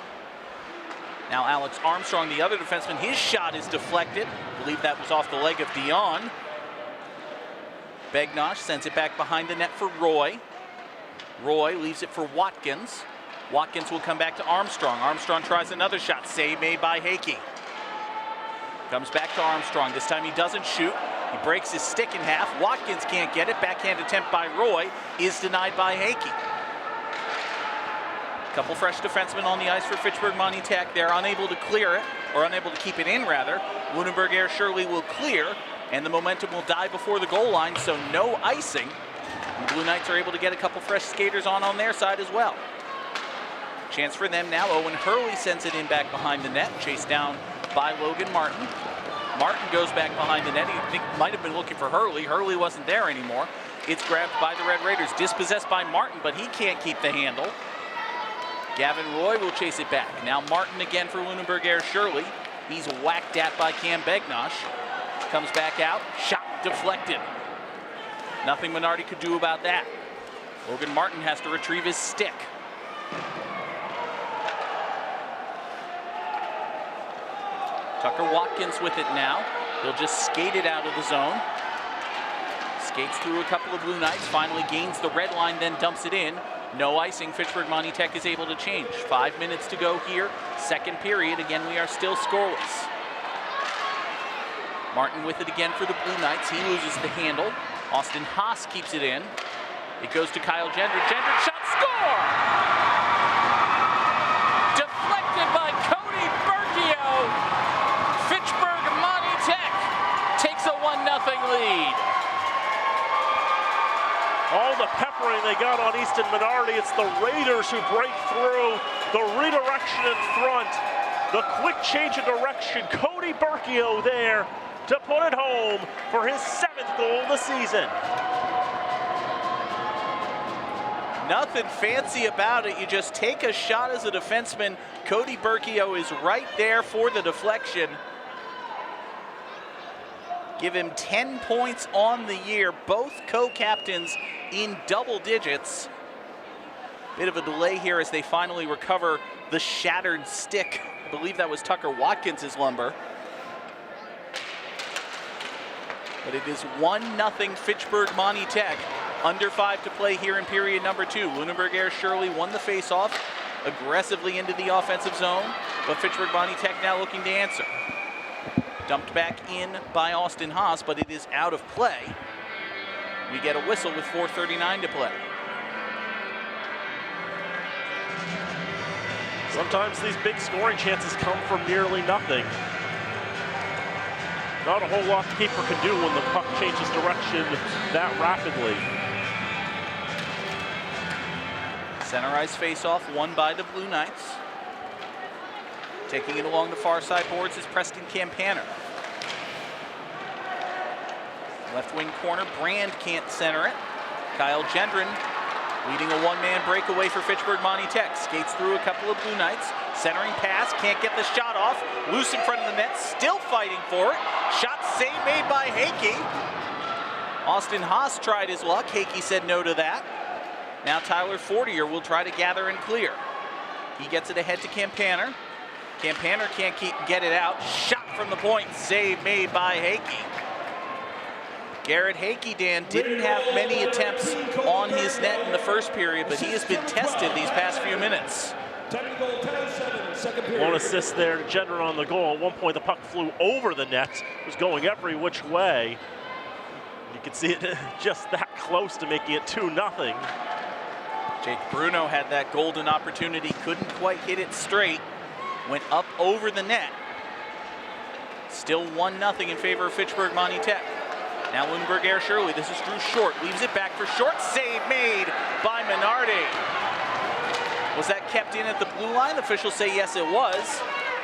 Now Alex Armstrong, the other defenseman, his shot is deflected. I believe that was off the leg of Dion. Begnosh sends it back behind the net for Roy. Roy leaves it for Watkins. Watkins will come back to Armstrong. Armstrong tries another shot. Save made by Hakey. Comes back to Armstrong. This time he doesn't shoot. He breaks his stick in half. Watkins can't get it. Backhand attempt by Roy is denied by Hakey. Couple fresh defensemen on the ice for Fitchburg Monty Tech. They're unable to clear it, or unable to keep it in rather. Lunenburg Ayer-Shirley will clear, and the momentum will die before the goal line, so no icing. And the Blue Knights are able to get a couple fresh skaters on their side as well. Chance for them now. Owen Hurley sends it in back behind the net, chased down by Logan Martin. Martin goes back behind the net. He might have been looking for Hurley. Hurley wasn't there anymore. It's grabbed by the Red Raiders, dispossessed by Martin, but he can't keep the handle. Gavin Roy will chase it back. Now Martin again for Lunenburg Ayer-Shirley. He's whacked at by Cam Begnosh. Comes back out, shot deflected. Nothing Minardi could do about that. Logan Martin has to retrieve his stick. Tucker Watkins with it now. He'll just skate it out of the zone. Skates through a couple of Blue Knights, finally gains the red line, then dumps it in. No icing. Fitchburg Monty Tech is able to change. 5 minutes to go here. Second period. Again, we are still scoreless. Martin with it again for the Blue Knights. He loses the handle. Austin Haas keeps it in. It goes to Kyle Gendron. Gendron shot, score! Deflected by Cody Berkio. Fitchburg Monty Tech takes a 1-0 lead. All the peppering they got on Easton Minardi. It's the Raiders who break through. The redirection in front. The quick change of direction. Cody Berkio there to put it home for his 7th goal of the season. Nothing fancy about it. You just take a shot as a defenseman. Cody Berkio is right there for the deflection. Give him 10 points on the year. Both co-captains in double digits. Bit of a delay here as they finally recover the shattered stick. I believe that was Tucker Watkins' lumber. But it is 1-0 Fitchburg Monty Tech Under 5 to play here in period number 2. Lunenburg Ayer-Shirley won the faceoff aggressively into the offensive zone, but Fitchburg Monty Tech now looking to answer. Dumped back in by Austin Haas, but it is out of play. We get a whistle with 4:39 to play. Sometimes these big scoring chances come from nearly nothing. Not a whole lot the keeper can do when the puck changes direction that rapidly. Center ice faceoff won by the Blue Knights. Taking it along the far side boards is Preston Campaner. Left wing corner, Brand can't center it. Kyle Gendron leading a one-man breakaway for Fitchburg Monty Tech. Skates through a couple of Blue Knights. Centering pass, can't get the shot off. Loose in front of the net, still fighting for it. Shot save made by Hakey. Austin Haas tried his luck. Hakey said no to that. Now Tyler Fortier will try to gather and clear. He gets it ahead to Campaner. Campaner can't get it out. Shot from the point, save made by Hakey. Garrett Hakey, Dan, didn't have many attempts on his net in the first period, but he has been tested these past few minutes. One assist there to Gendron on the goal. At one point, the puck flew over the net. It was going every which way. You can see it just that close to making it 2-0. Jake Bruno had that golden opportunity, couldn't quite hit it straight. Went up over the net. Still 1-0 in favor of Fitchburg Monty Tech. Now Lunenburg Ayer-Shirley, this is Drew Short, leaves it back for Short, save made by Minardi. Was that kept in at the blue line? Officials say yes, it was.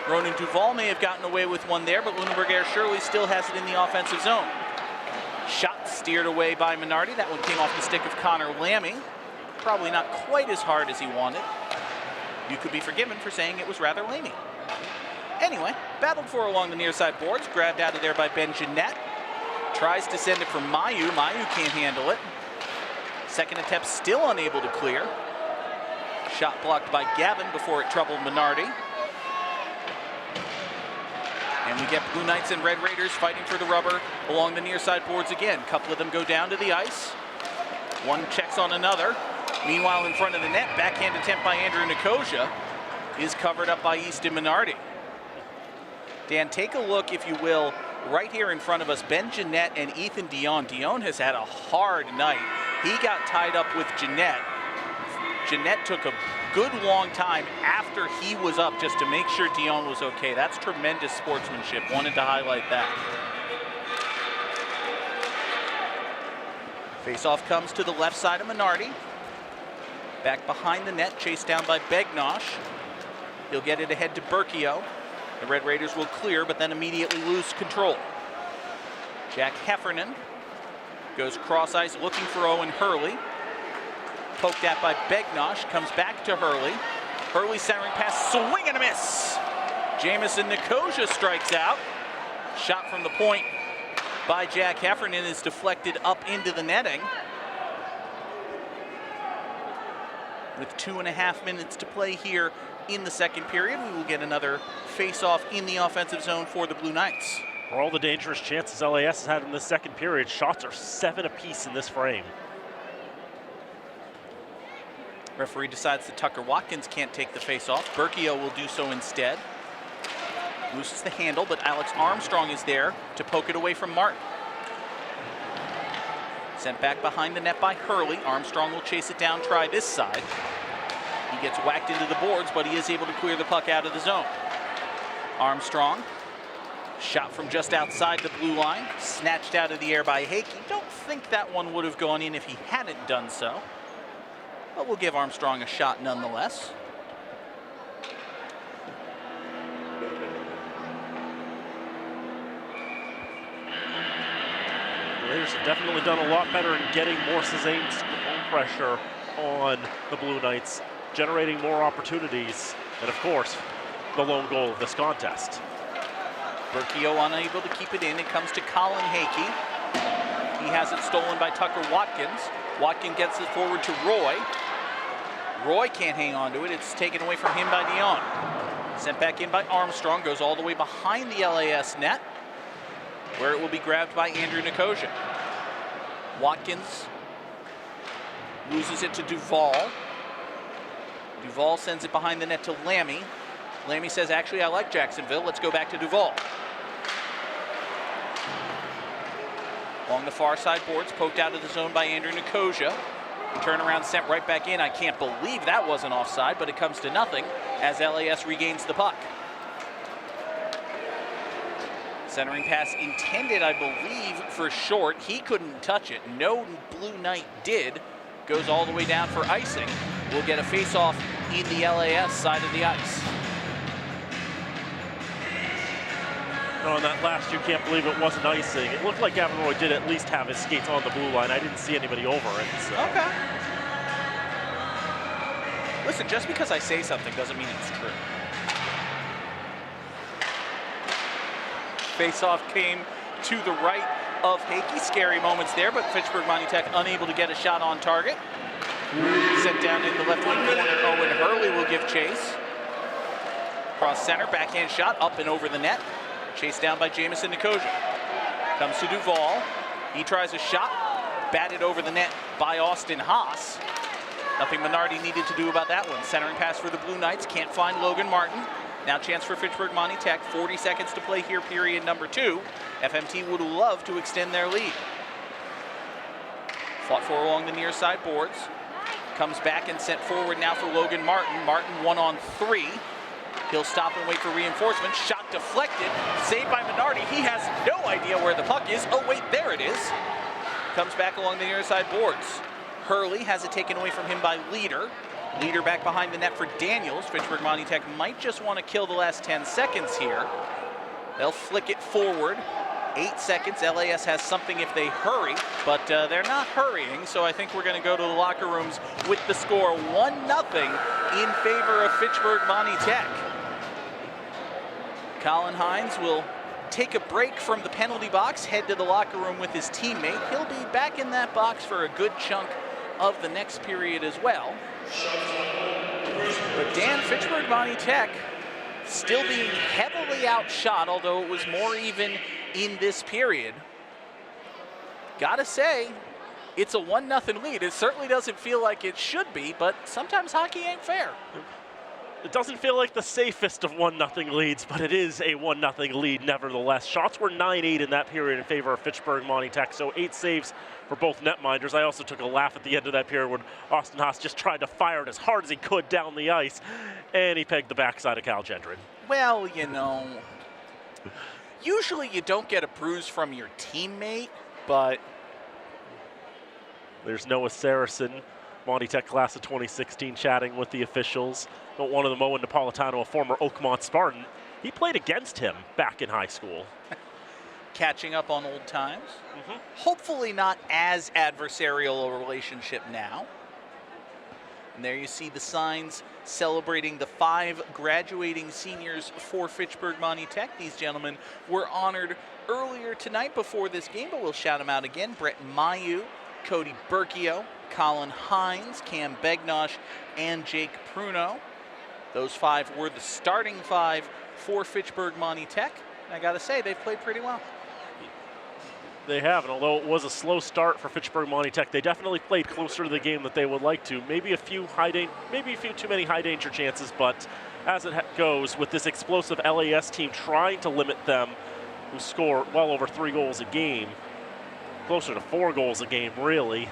Ronan Duval may have gotten away with one there, but Lunenburg Ayer-Shirley still has it in the offensive zone. Shot steered away by Minardi. That one came off the stick of Connor Lammy. Probably not quite as hard as he wanted. You could be forgiven for saying it was rather lamey. Anyway, battled for along the near side boards, grabbed out of there by Ben Jeanette. Tries to send it for Mayu. Mayu can't handle it. Second attempt still unable to clear. Shot blocked by Gavin before it troubled Minardi. And we get Blue Knights and Red Raiders fighting for the rubber along the near side boards again. A couple of them go down to the ice. One checks on another. Meanwhile, in front of the net, backhand attempt by Andrew Nicosia is covered up by Easton Minardi. Dan, take a look, if you will, right here in front of us, Ben Jeanette and Ethan Dion. Dion has had a hard night. He got tied up with Jeanette. Jeanette took a good long time after he was up just to make sure Dion was okay. That's tremendous sportsmanship. Wanted to highlight that. Faceoff comes to the left side of Minardi. Back behind the net, chased down by Begnosh. He'll get it ahead to Berkio. The Red Raiders will clear, but then immediately lose control. Jack Heffernan goes cross ice looking for Owen Hurley. Poked at by Begnosh, comes back to Hurley. Hurley centering pass, swing and a miss. Jamison Nicosia strikes out. Shot from the point by Jack Heffernan is deflected up into the netting. With 2.5 minutes to play here in the second period, we will get another face-off in the offensive zone for the Blue Knights. For all the dangerous chances LAS has had in the second period, shots are 7 apiece in this frame. Referee decides that Tucker Watkins can't take the face-off. Berkio will do so instead. Loses the handle, but Alex Armstrong is there to poke it away from Martin. Sent back behind the net by Hurley. Armstrong will chase it down, try this side. He gets whacked into the boards, but he is able to clear the puck out of the zone. Armstrong, shot from just outside the blue line, snatched out of the air by Hakey. Don't think that one would have gone in if he hadn't done so. But we'll give Armstrong a shot nonetheless. The Raiders have definitely done a lot better in getting more sustained pressure on the Blue Knights, generating more opportunities, and of course, the lone goal of this contest. Berkio unable to keep it in. It comes to Colin Hakey. He has it stolen by Tucker Watkins. Watkins gets it forward to Roy. Roy can't hang on to it. It's taken away from him by Dion. Sent back in by Armstrong. Goes all the way behind the LAS net, where it will be grabbed by Andrew Nicosia. Watkins Loses it to Duvall. Duvall sends it behind the net to Lammy. Lammy says, actually, I like Jacksonville. Let's go back to Duvall. Along the far side boards, poked out of the zone by Andrew Nicosia. Turnaround sent right back in. I can't believe that wasn't offside, but it comes to nothing as LAS regains the puck. Centering pass intended, I believe, for Short. He couldn't touch it. No Blue Knight did. Goes all the way down for icing. We'll get a face-off in the LAS side of the ice. No, on that last, you can't believe it wasn't icing. It looked like Gavin Roy did at least have his skates on the blue line. I didn't see anybody over it. So. Okay. Listen, just because I say something doesn't mean it's true. Face-off came to the right of Hakey. Scary moments there, but Fitchburg Monty Tech unable to get a shot on target. Sent down in the left wing corner. Ayer-Shirley will give chase. Cross center, backhand shot, up and over the net. Chased down by Jamison Nicosia. Comes to Duvall. He tries a shot. Batted over the net by Austin Haas. Nothing Minardi needed to do about that one. Centering pass for the Blue Knights. Can't find Logan Martin. Now chance for Fitchburg Monty Tech. 40 seconds to play here, period number 2. FMT would love to extend their lead. Fought for along the near side boards. Comes back and sent forward now for Logan Martin. Martin 1-on-3. He'll stop and wait for reinforcement. Shot deflected. Saved by Minardi. He has no idea where the puck is. Oh, wait, there it is. Comes back along the near side boards. Hurley has it taken away from him by Leader. Leader back behind the net for Daniels. Fitchburg Monty Tech might just want to kill the last 10 seconds here. They'll flick it forward. 8 seconds. LAS has something if they hurry, but they're not hurrying, so I think we're going to go to the locker rooms with the score 1-0 in favor of Fitchburg Monty Tech. Colin Hines will take a break from the penalty box, head to the locker room with his teammate. He'll be back in that box for a good chunk of the next period as well. But Dan, Fitchburg Monty Tech still being heavily outshot, although it was more even in this period. Gotta say, it's a 1-0 lead. It certainly doesn't feel like it should be, but sometimes hockey ain't fair. It doesn't feel like the safest of 1-0 leads, but it is a 1-0 lead nevertheless. Shots were 9-8 in that period in favor of Fitchburg Monty Tech, so 8 saves for both netminders. I also took a laugh at the end of that period when Austin Haas just tried to fire it as hard as he could down the ice, and he pegged the backside of Cal Gendron. Well, you know, usually you don't get a bruise from your teammate, but... There's Noah Saracen, Monty Tech class of 2016, chatting with the officials. One of them, Owen Napolitano, a former Oakmont Spartan. He played against him back in high school. Catching up on old times. Hopefully not as adversarial a relationship now. And there you see the signs celebrating the 5 graduating seniors for Fitchburg Monty Tech. These gentlemen were honored earlier tonight before this game, but we'll shout them out again. Brett Mayu, Cody Berkio, Colin Hines, Cam Begnosh, and Jake Pruno. Those 5 were the starting 5 for Fitchburg Monty Tech. I gotta say, they've played pretty well. They have, and although it was a slow start for Fitchburg Monty Tech, they definitely played closer to the game that they would like to. Maybe a few too many high danger chances, but as it goes, with this explosive LAS team trying to limit them, who score well over 3 goals a game, closer to 4 goals a game, really.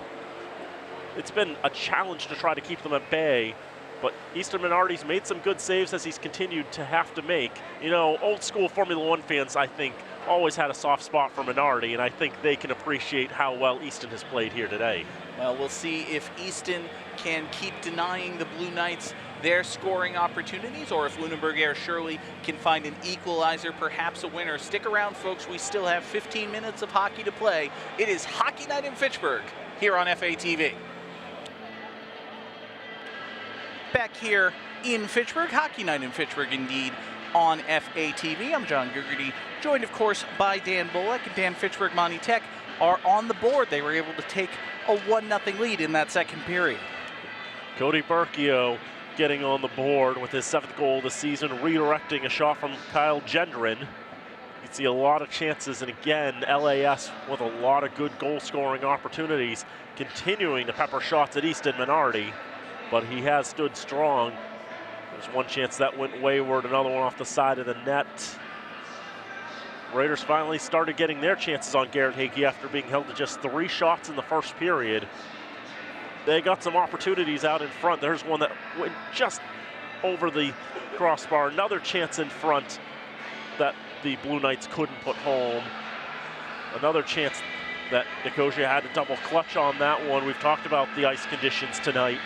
It's been a challenge to try to keep them at bay, but Easton Minardi's made some good saves as he's continued to have to make. You know, old school Formula One fans, I think, always had a soft spot for Minardi, and I think they can appreciate how well Easton has played here today. Well, we'll see if Easton can keep denying the Blue Knights their scoring opportunities, or if Lunenburg Ayer-Shirley can find an equalizer, perhaps a winner. Stick around, folks. We still have 15 minutes of hockey to play. It is Hockey Night in Fitchburg here on FATV. Back here in Fitchburg, Hockey Night in Fitchburg indeed on FATV. I'm John Gugerty, joined of course by Dan Bullock. Dan, Fitchburg Monty Tech are on the board. They were able to take a 1-0 lead in that second period. Cody Berkio getting on the board with his 7th goal of the season, redirecting a shot from Kyle Gendron. You see a lot of chances, and again, LAS with a lot of good goal-scoring opportunities, continuing to pepper shots at Easton Minardi, but he has stood strong. There's one chance that went wayward, another one off the side of the net. Raiders finally started getting their chances on Garrett Hakey after being held to just 3 shots in the first period. They got some opportunities out in front. There's one that went just over the crossbar. Another chance in front that the Blue Knights couldn't put home. Another chance that Nicosia had to double clutch on that one. We've talked about the ice conditions tonight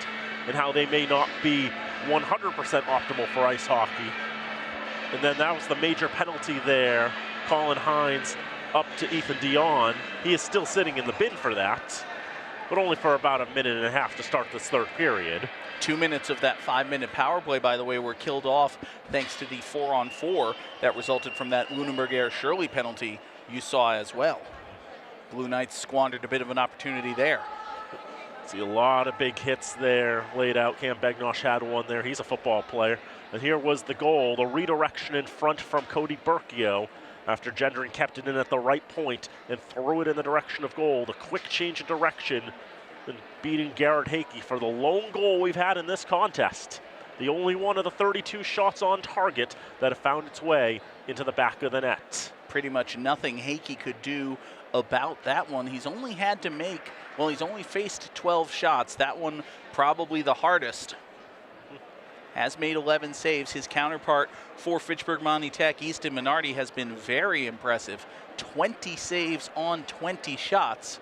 and how they may not be 100% optimal for ice hockey. And then that was the major penalty there. Colin Hines up to Ethan Dion. He is still sitting in the bin for that, but only for about a minute and a half to start this third period. 2 minutes of that 5-minute power play, by the way, were killed off thanks to the 4-on-4 that resulted from that Lunenburg Ayer-Shirley penalty you saw as well. Blue Knights squandered a bit of an opportunity there. See a lot of big hits there laid out. Cam Begnosh had one there. He's a football player. And here was the goal, the redirection in front from Cody Berkio after Gendron kept it in at the right point and threw it in the direction of goal. The quick change of direction and beating Garrett Hakey for the lone goal we've had in this contest. The only one of the 32 shots on target that have found its way into the back of the net. Pretty much nothing Hakey could do about that one. He's only had to make, well, he's only faced 12 shots. That one probably the hardest. Has made 11 saves. His counterpart for Fitchburg Monty Tech, Easton Minardi, has been very impressive. 20 saves on 20 shots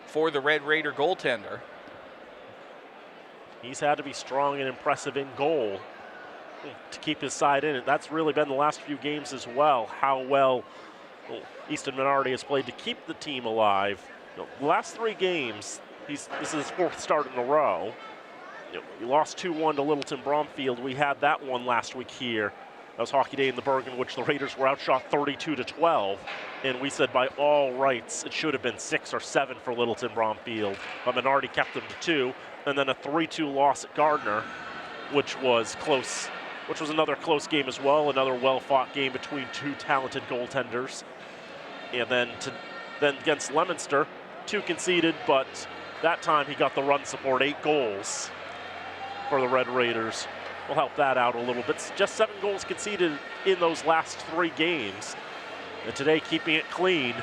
for the Red Raider goaltender. He's had to be strong and impressive in goal to keep his side in it. That's really been the last few games as well, how well Easton Minardi has played to keep the team alive. The last 3 games, this is his 4th start in a row. We lost 2-1 to Littleton Bromfield. We had that one last week here. That was Hockey Day in the Berg, in which the Raiders were outshot 32-12. And we said by all rights it should have been 6 or 7 for Littleton Bromfield. But Minardi kept them to 2. And then a 3-2 loss at Gardner, which was close, which was another close game as well. Another well-fought game between 2 talented goaltenders. And then against Leominster, 2 conceded, but that time he got the run support, 8 goals for the Red Raiders. Will help that out a little bit. Just 7 goals conceded in those last 3 games. And today keeping it clean.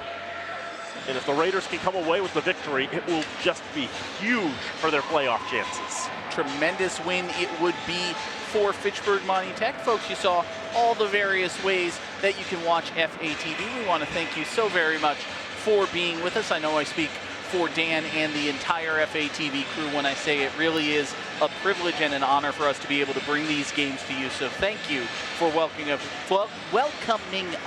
And if the Raiders can come away with the victory, it will just be huge for their playoff chances. Tremendous win it would be for Fitchburg Monty Tech. Folks, you saw all the various ways that you can watch FATV. We want to thank you so very much for being with us. I know I speak for Dan and the entire FATV crew when I say it really is a privilege and an honor for us to be able to bring these games to you. So thank you for welcoming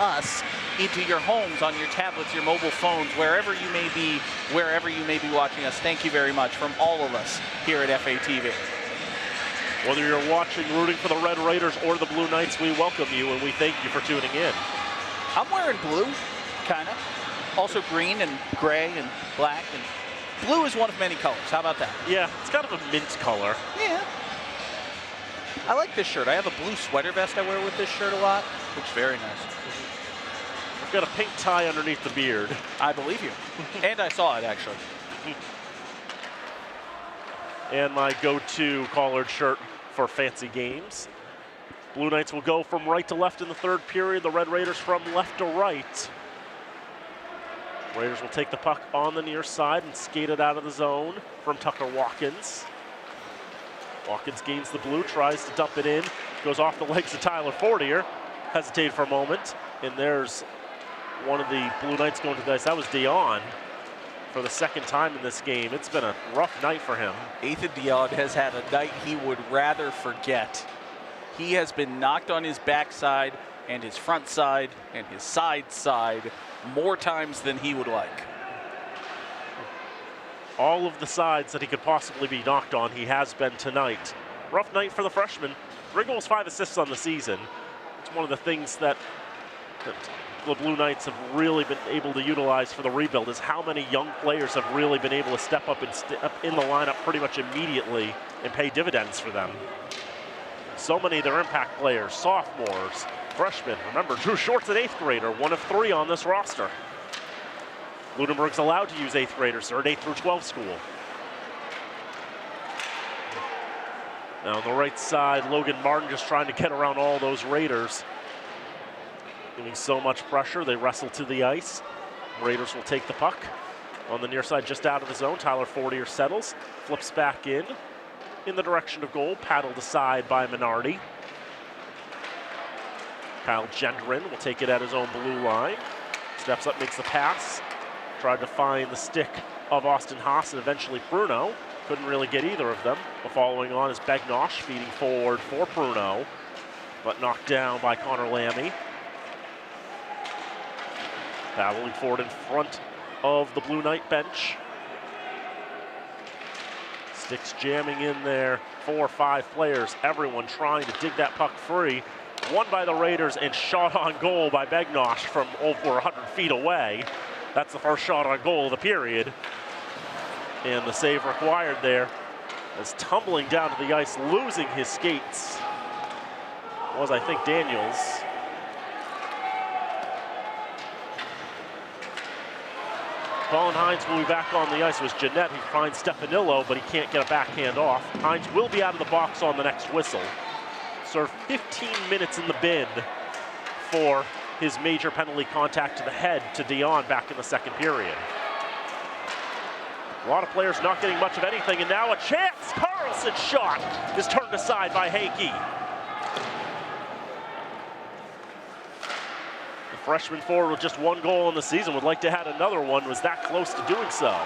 us into your homes, on your tablets, your mobile phones, wherever you may be watching us. Thank you very much from all of us here at FATV. Whether you're watching, rooting for the Red Raiders or the Blue Knights, we welcome you and we thank you for tuning in. I'm wearing blue, kind of. Also green and gray and black, and blue is one of many colors. How about that? Yeah, it's kind of a mint color. Yeah. I like this shirt. I have a blue sweater vest I wear with this shirt a lot. Looks very nice. I've got a pink tie underneath the beard. I believe you. And I saw it, actually. And my go-to collared shirt for fancy games. Blue Knights will go from right to left in the third period. The Red Raiders from left to right. Raiders will take the puck on the near side and skate it out of the zone from Tucker Watkins. Watkins gains the blue, tries to dump it in, goes off the legs of Tyler Fortier, hesitated for a moment, and there's one of the Blue Knights going to the ice. That was Dion for the 2nd time in this game. It's been a rough night for him. Ethan Dion has had a night he would rather forget. He has been knocked on his backside and his front side and his side more times than he would like. All of the sides that he could possibly be knocked on, he has been tonight. Rough night for the freshman. 3 goals, 5 assists on the season. It's one of the things that the Blue Knights have really been able to utilize for the rebuild, is how many young players have really been able to step up and in the lineup pretty much immediately and pay dividends for them. So many of their impact players, sophomores, freshmen. Remember, Drew Short's an 8th grader, one of 3 on this roster. Lunenburg's allowed to use 8th graders. They're an 8 through 12 school. Now on the right side, Logan Martin just trying to get around all those Raiders. Giving so much pressure, they wrestle to the ice. Raiders will take the puck. On the near side, just out of the zone, Tyler Fortier settles, flips back in the direction of goal, paddled aside by Minardi. Kyle Gendron will take it at his own blue line. Steps up, makes the pass. Tried to find the stick of Austin Haas and eventually Bruno. Couldn't really get either of them. The following on is Begnosh feeding forward for Bruno, but knocked down by Connor Lammy. Battling forward in front of the Blue Knight bench. Sticks jamming in there, 4 or 5 players, everyone trying to dig that puck free. Won by the Raiders and shot on goal by Begnosh from over 100 feet away. That's the first shot on goal of the period. And the save required there is tumbling down to the ice, losing his skates. Was, I think, Daniels. Colin Hines will be back on the ice. It was Jeanette who finds Stefanillo, but he can't get a backhand off. Hines will be out of the box on the next whistle. Served 15 minutes in the bin for his major penalty contact to the head to Dion back in the second period. A lot of players not getting much of anything, and now a chance! Carlson's shot is turned aside by Hakey. The freshman forward with just 1 goal in the season would like to have another one, was that close to doing so.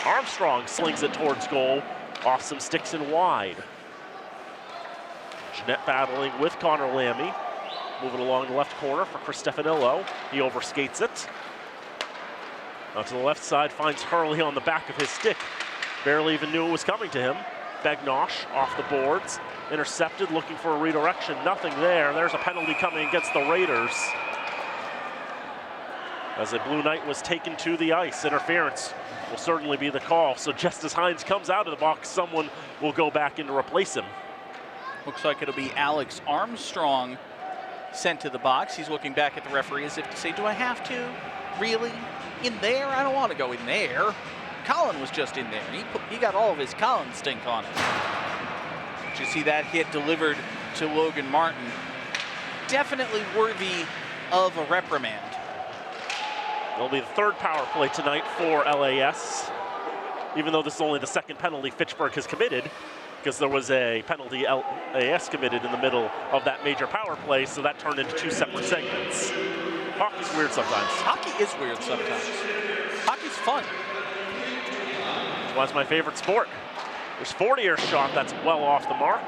Armstrong slings it towards goal, off some sticks and wide. Jeanette battling with Connor Lammy. Moving along the left corner for Chris Stefanillo. He overskates it. Out to the left side, finds Hurley on the back of his stick. Barely even knew it was coming to him. Begnosh off the boards. Intercepted, looking for a redirection. Nothing there. There's a penalty coming against the Raiders. As a Blue Knight was taken to the ice. Interference will certainly be the call. So just as Hines comes out of the box, someone will go back in to replace him. Looks like it'll be Alex Armstrong sent to the box. He's looking back at the referee as if to say, do I have to? Really? In there? I don't want to go in there. Colin was just in there. He got all of his Colin stink on it. Did you see that hit delivered to Logan Martin? Definitely worthy of a reprimand. It'll be the 3rd power play tonight for LAS. Even though this is only the 2nd penalty Fitchburg has committed, because there was a penalty LAS committed in the middle of that major power play, so that turned into 2 separate segments. Hockey's weird sometimes. Hockey is weird sometimes. Hockey's fun. That's why it's my favorite sport. There's Fortier's shot, that's well off the mark.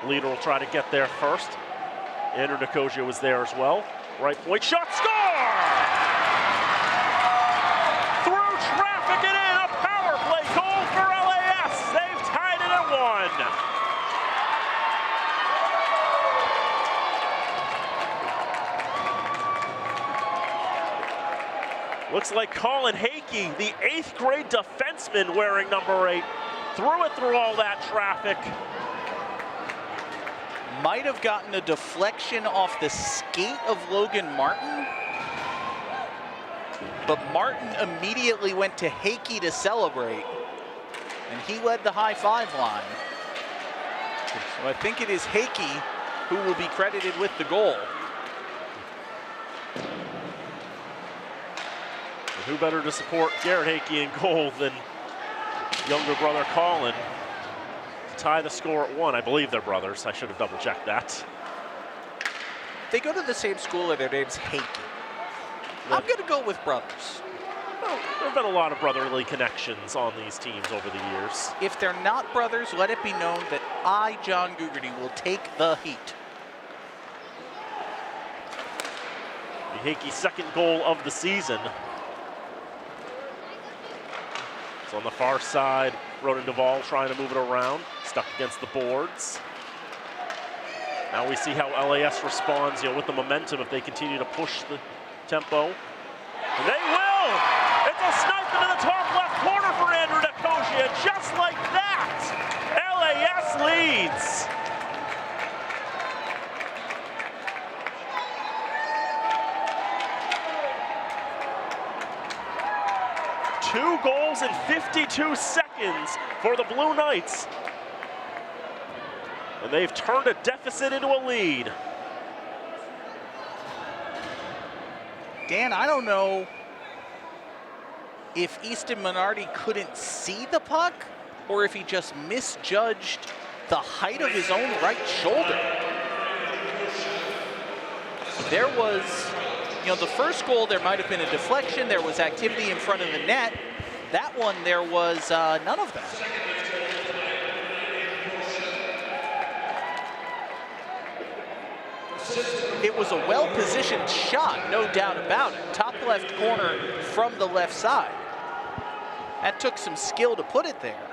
Leader will try to get there first. Andrew Nicosia was there as well. Right point shot, score! Through traffic and in, a power play goal for LAS. They've tied it at 1. Looks like Colin Hakey, the 8th grade defenseman wearing number 8, threw it through all that traffic. Might have gotten a deflection off the skate of Logan Martin. But Martin immediately went to Hakey to celebrate. And he led the high five line. So I think it is Hakey who will be credited with the goal. Who better to support Garrett Hakey in goal than younger brother Colin to tie the score at 1. I believe they're brothers. I should have double checked that. They go to the same school and their name's Hakey. I'm going to go with brothers. Well, there have been a lot of brotherly connections on these teams over the years. If they're not brothers, let it be known that I, John Gugerty, will take the heat. Hakey's 2nd goal of the season. So on the far side, Ronan Duvall trying to move it around, stuck against the boards. Now we see how LAS responds, with the momentum if they continue to push the tempo. And they will! It's a snipe into the top left corner for Andrew Nicosia. Just like that, LAS leads. 2 goals in 52 seconds for the Blue Knights. And they've turned a deficit into a lead. Dan, I don't know if Easton Minardi couldn't see the puck or if he just misjudged the height of his own right shoulder. There was, the first goal, there might have been a deflection. There was activity in front of the net. That one, there was none of that. It was a well-positioned shot, no doubt about it. Top left corner from the left side. That took some skill to put it there.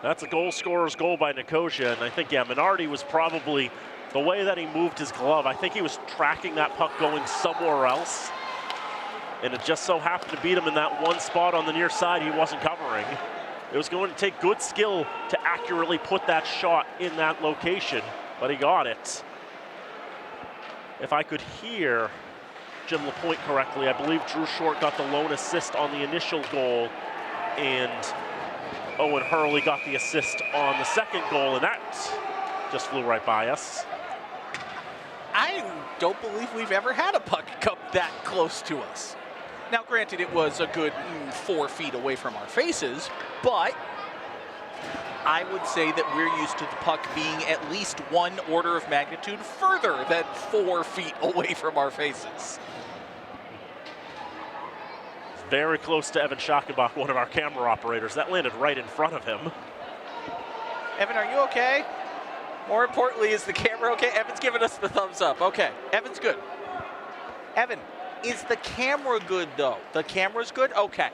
That's a goal scorer's goal by Nicosia, and I think, Minardi was probably, the way that he moved his glove, I think he was tracking that puck going somewhere else, and it just so happened to beat him in that one spot on the near side he wasn't covering. It was going to take good skill to accurately put that shot in that location, but he got it. If I could hear Jim LaPointe correctly, I believe Drew Short got the lone assist on the initial goal, and Owen Hurley got the assist on the second goal, and that just flew right by us. I don't believe we've ever had a puck come that close to us. Now, granted, it was a good 4 feet away from our faces, but I would say that we're used to the puck being at least 1 order of magnitude further than 4 feet away from our faces. Very close to Evan Schachenbach, one of our camera operators. That landed right in front of him. Evan, are you okay? More importantly, is the camera okay? Evan's giving us the thumbs up. Okay, Evan's good. Evan, is the camera good, though? The camera's good? Okay,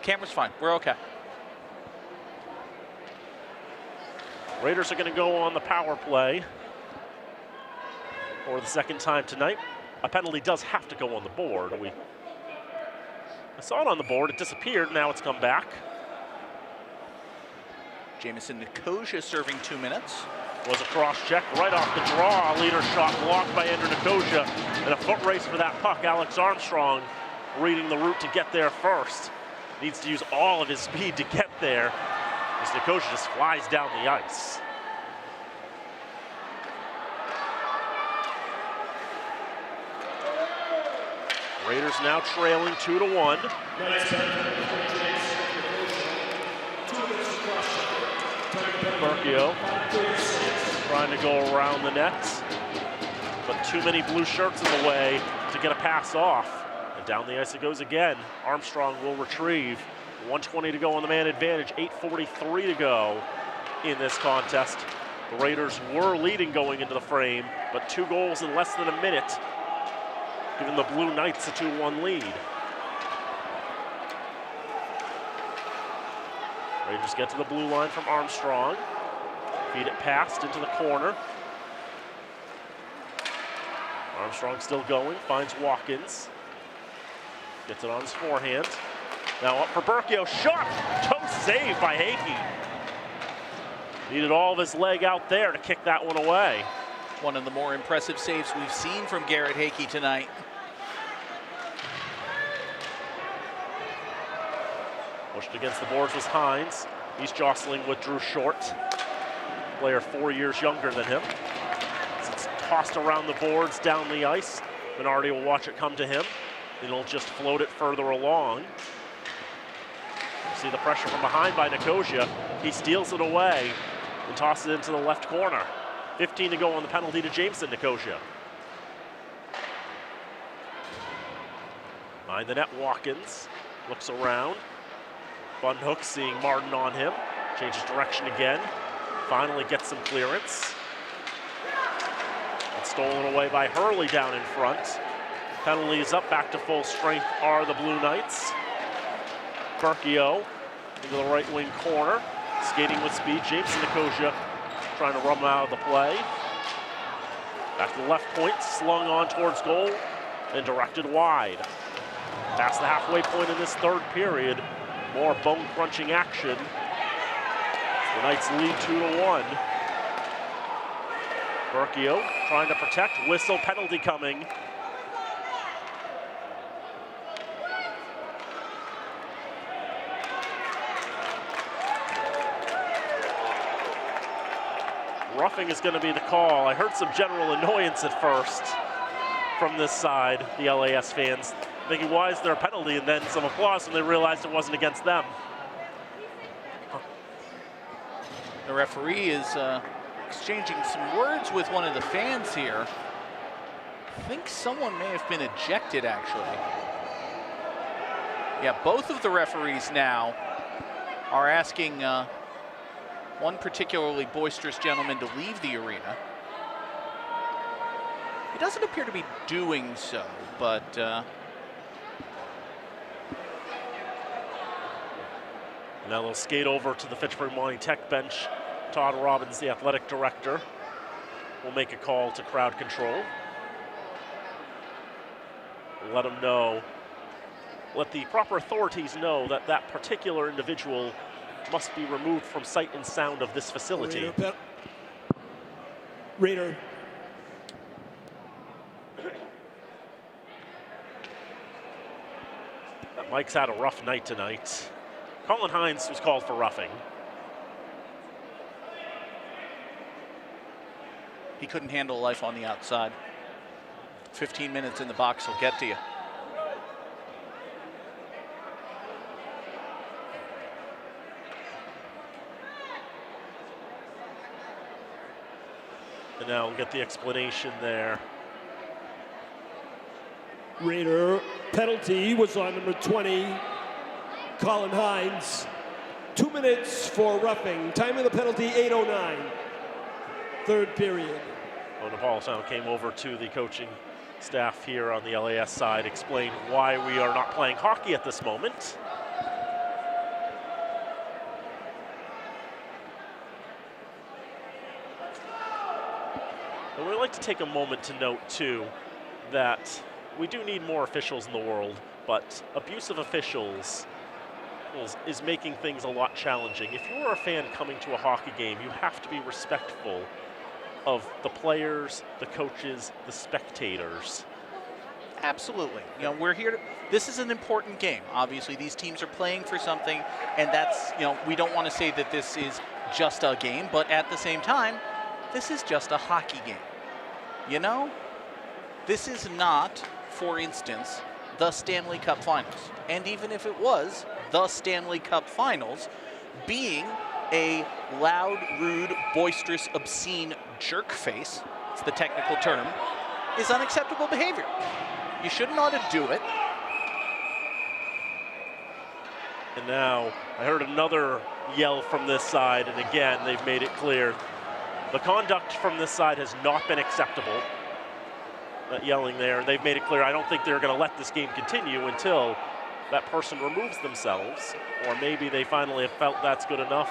camera's fine. We're okay. Raiders are going to go on the power play for the second time tonight. A penalty does have to go on the board. I saw it on the board, it disappeared, now it's come back. Jamison Nicosia serving 2 minutes. Was a cross check right off the draw. A leader shot blocked by Andrew Nicosia. And a foot race for that puck. Alex Armstrong reading the route to get there first. Needs to use all of his speed to get there as Nicosia just flies down the ice. Raiders now trailing 2-1. Berkio trying to go around the net, but too many blue shirts in the way to get a pass off. And down the ice it goes again. Armstrong will retrieve. 1:20 to go on the man advantage, 8:43 to go in this contest. The Raiders were leading going into the frame, but 2 goals in less than a minute, giving the Blue Knights a 2-1 lead. Raiders get to the blue line from Armstrong. Feed it past into the corner. Armstrong still going, finds Watkins. Gets it on his forehand. Now up for Berkio, shot! Toe save by Hakey. Needed all of his leg out there to kick that one away. One of the more impressive saves we've seen from Garrett Hakey tonight. Pushed against the boards was Hines. He's jostling with Drew Short, player 4 years younger than him. As it's tossed around the boards down the ice, Minardi will watch it come to him. Then he'll just float it further along. See the pressure from behind by Nicosia. He steals it away and tosses it into the left corner. 15 to go on the penalty to Jameson Nicosia. Behind the net, Watkins looks around. Bunhook seeing Martin on him. Changes direction again. Finally gets some clearance. It's stolen away by Hurley down in front. Penalty is up, back to full strength are the Blue Knights. Berkio into the right wing corner. Skating with speed, Jameson Nicosia trying to run him out of the play. Back to the left point, slung on towards goal and directed wide. Past the halfway point in this third period. More bone-crunching action. The Knights lead 2-1. Berkio trying to protect, whistle, penalty coming. roughing is going to be the call. I heard some general annoyance at first from this side, the LAS fans, thinking, why is there a penalty? And then some applause when they realized it wasn't against them. The referee is exchanging some words with one of the fans here. I think someone may have been ejected, actually. Yeah, both of the referees now are asking one particularly boisterous gentleman to leave the arena. He doesn't appear to be doing so, but now they'll skate over to the Fitchburg Monty Tech bench. Todd Robbins, the athletic director, will make a call to crowd control. Let them know, let the proper authorities know that that particular individual must be removed from sight and sound of this facility. Raider. Mike's had a rough night tonight. Colin Hines was called for roughing. he couldn't handle life on the outside. 15 minutes in the box will get to you. And now we'll get the explanation there. Raider penalty was on number 20, Colin Hines. 2 minutes for roughing. Time of the penalty, 8:09. Third period. Napolitano came over to the coaching staff here on the LAS side, explained why we are not playing hockey at this moment. And we'd like to take a moment to note, too, that we do need more officials in the world, but abusive officials is making things a lot challenging. If you're a fan coming to a hockey game, you have to be respectful of the players, the coaches, the spectators. Absolutely. You know, we're here to, this is an important game. Obviously, these teams are playing for something, and that's, you know, we don't want to say that this is just a game, but at the same time, this is just a hockey game. You know? This is not, for instance, the Stanley Cup Finals. And even if it was the Stanley Cup Finals, being a loud, rude, boisterous, obscene jerk face, it's the technical term, is unacceptable behavior. You shouldn't ought to do it. And now I heard another yell from this side, and again, they've made it clear. The conduct from this side has not been acceptable. That yelling there, they've made it clear, I don't think they're going to let this game continue until that person removes themselves, or maybe they finally have felt that's good enough.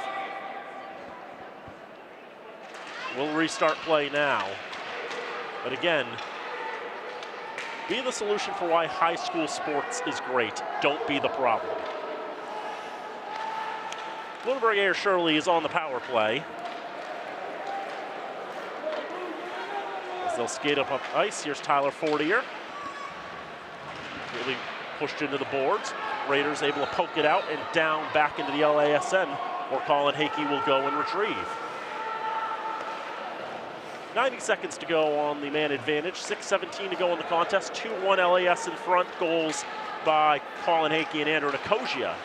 We'll restart play now. But again, be the solution for why high school sports is great. Don't be the problem. Lunenburg Ayer-Shirley is on the power play. As they'll skate up ice, here's Tyler Fortier. Really pushed into the boards. Raiders able to poke it out and down back into the LASN, where Colin Hakey will go and retrieve. 90 seconds to go on the man advantage, 6:17 to go in the contest, 2-1 LAS in front, goals by Colin Hakey and Andrew Nicosia,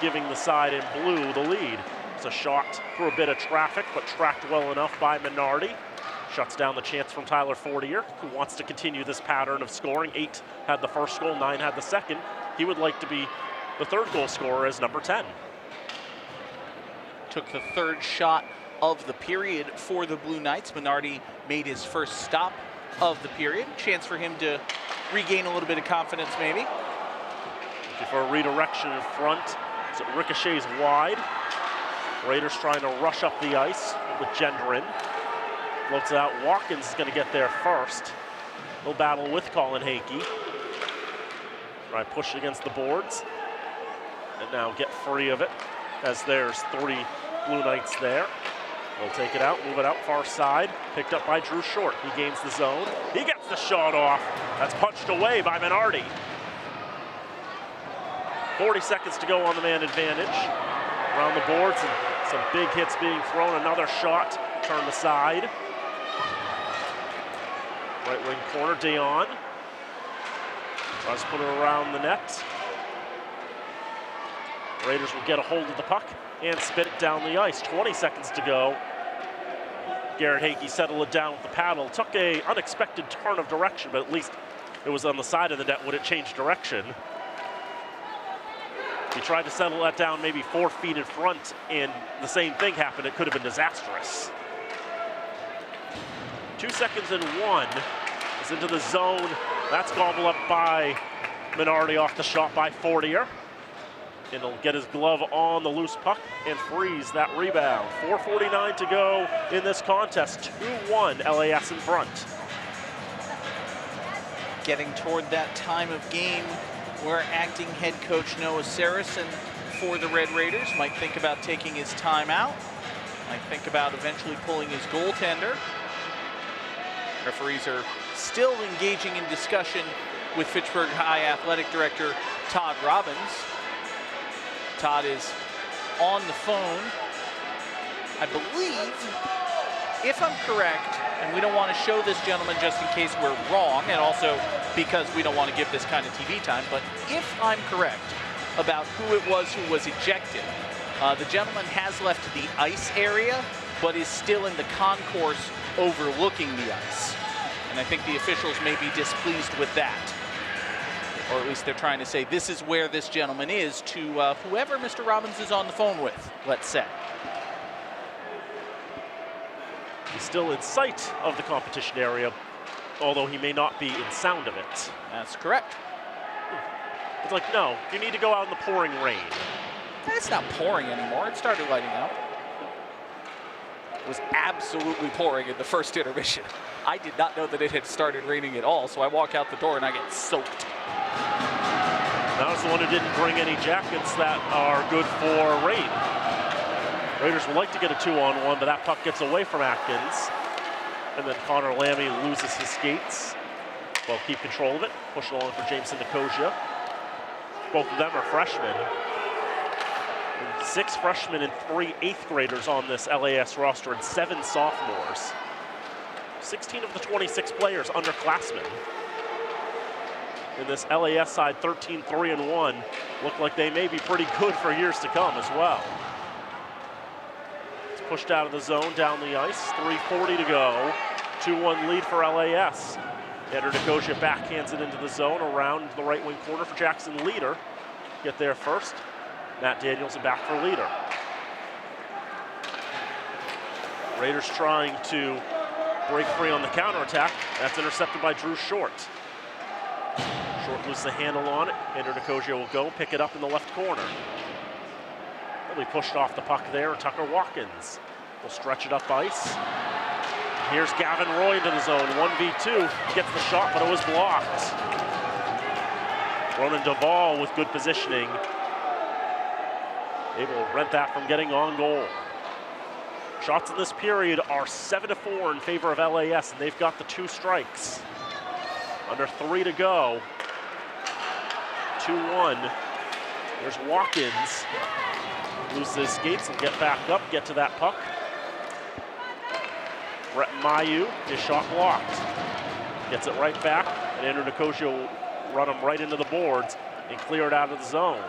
giving the side in blue the lead. It's a shot through a bit of traffic, but tracked well enough by Minardi. Shuts down the chance from Tyler Fortier, who wants to continue this pattern of scoring. 8 had the first goal, 9 had the second. He would like to be the third goal scorer as number 10. Took the third shot of the period for the Blue Knights. Minardi made his first stop of the period. Chance for him to regain a little bit of confidence, maybe. Looking for a redirection in front. So it ricochets wide. Raiders trying to rush up the ice with Gendron. Floats it out. Watkins is going to get there first. He'll battle with Colin Hakey. Try push against the boards. And now get free of it, as there's 3 Blue Knights there. They'll take it out, move it out far side. Picked up by Drew Short. He gains the zone. He gets the shot off. That's punched away by Minardi. 40 seconds to go on the man advantage. Around the boards and some big hits being thrown. Another shot Turn the side. Right wing corner, Dion. Tries to put it around the net. Raiders will get a hold of the puck and spit it down the ice. 20 seconds to go. Garrett Hakey settled it down with the paddle. Took a unexpected turn of direction, but at least it was on the side of the net when it changed direction. He tried to settle that down maybe 4 feet in front, and the same thing happened. It could have been disastrous. 2 seconds and 1 is into the zone. That's gobbled up by Minardi off the shot by Fortier. And he'll get his glove on the loose puck and freeze that rebound. 4:49 to go in this contest. 2-1 LAS in front. Getting toward that time of game where acting head coach Noah Saracen for the Red Raiders might think about taking his time out, might think about eventually pulling his goaltender. Referees are still engaging in discussion with Fitchburg High Athletic Director Todd Robbins. Todd is on the phone. I believe, if I'm correct, and we don't want to show this gentleman just in case we're wrong, and also because we don't want to give this kind of TV time, but if I'm correct about who it was who was ejected, the gentleman has left the ice area, but is still in the concourse overlooking the ice. And I think the officials may be displeased with that. Or at least they're trying to say this is where this gentleman is to whoever Mr. Robbins is on the phone with, let's say. He's still in sight of the competition area, although he may not be in sound of it. That's correct. It's like, no, you need to go out in the pouring rain. It's not pouring anymore. It started lighting up. It was absolutely pouring in the first intermission. I did not know that it had started raining at all, so I walk out the door and I get soaked. That was the one who didn't bring any jackets that are good for rain. Raiders would like to get a 2-on-1, but that puck gets away from Atkins. And then Connor Lammy loses his skates. Well, keep control of it. Push it along for Jameson Nicosia. Both of them are freshmen. And 6 freshmen and 3 8th graders on this LAS roster and 7 sophomores. 16 of the 26 players underclassmen. In this LAS side, 13-3-1, look like they may be pretty good for years to come as well. It's pushed out of the zone, down the ice, 3:40 to go. 2-1 lead for LAS. Andrew Nicosia backhands it into the zone around the right wing corner for Jackson Leader. Get there first. Matt Danielson back for Leader. Raiders trying to break free on the counterattack. That's intercepted by Drew Short. Short loses the handle on it. Andrew Nicosia will go, pick it up in the left corner. He'll be pushed off the puck there. Tucker Watkins will stretch it up ice. Here's Gavin Roy into the zone. 1v2. Gets the shot, but it was blocked. Ronan Duvall with good positioning. Able to prevent that from getting on goal. Shots in this period are 7-4 in favor of LAS, and they've got the 2 strikes. Under 3 to go. 2-1. There's Watkins. Loses his skates and get back up, get to that puck. Brett Mayu, his shot blocked. Gets it right back, and Andrew Nicosia will run him right into the boards and clear it out of the zone.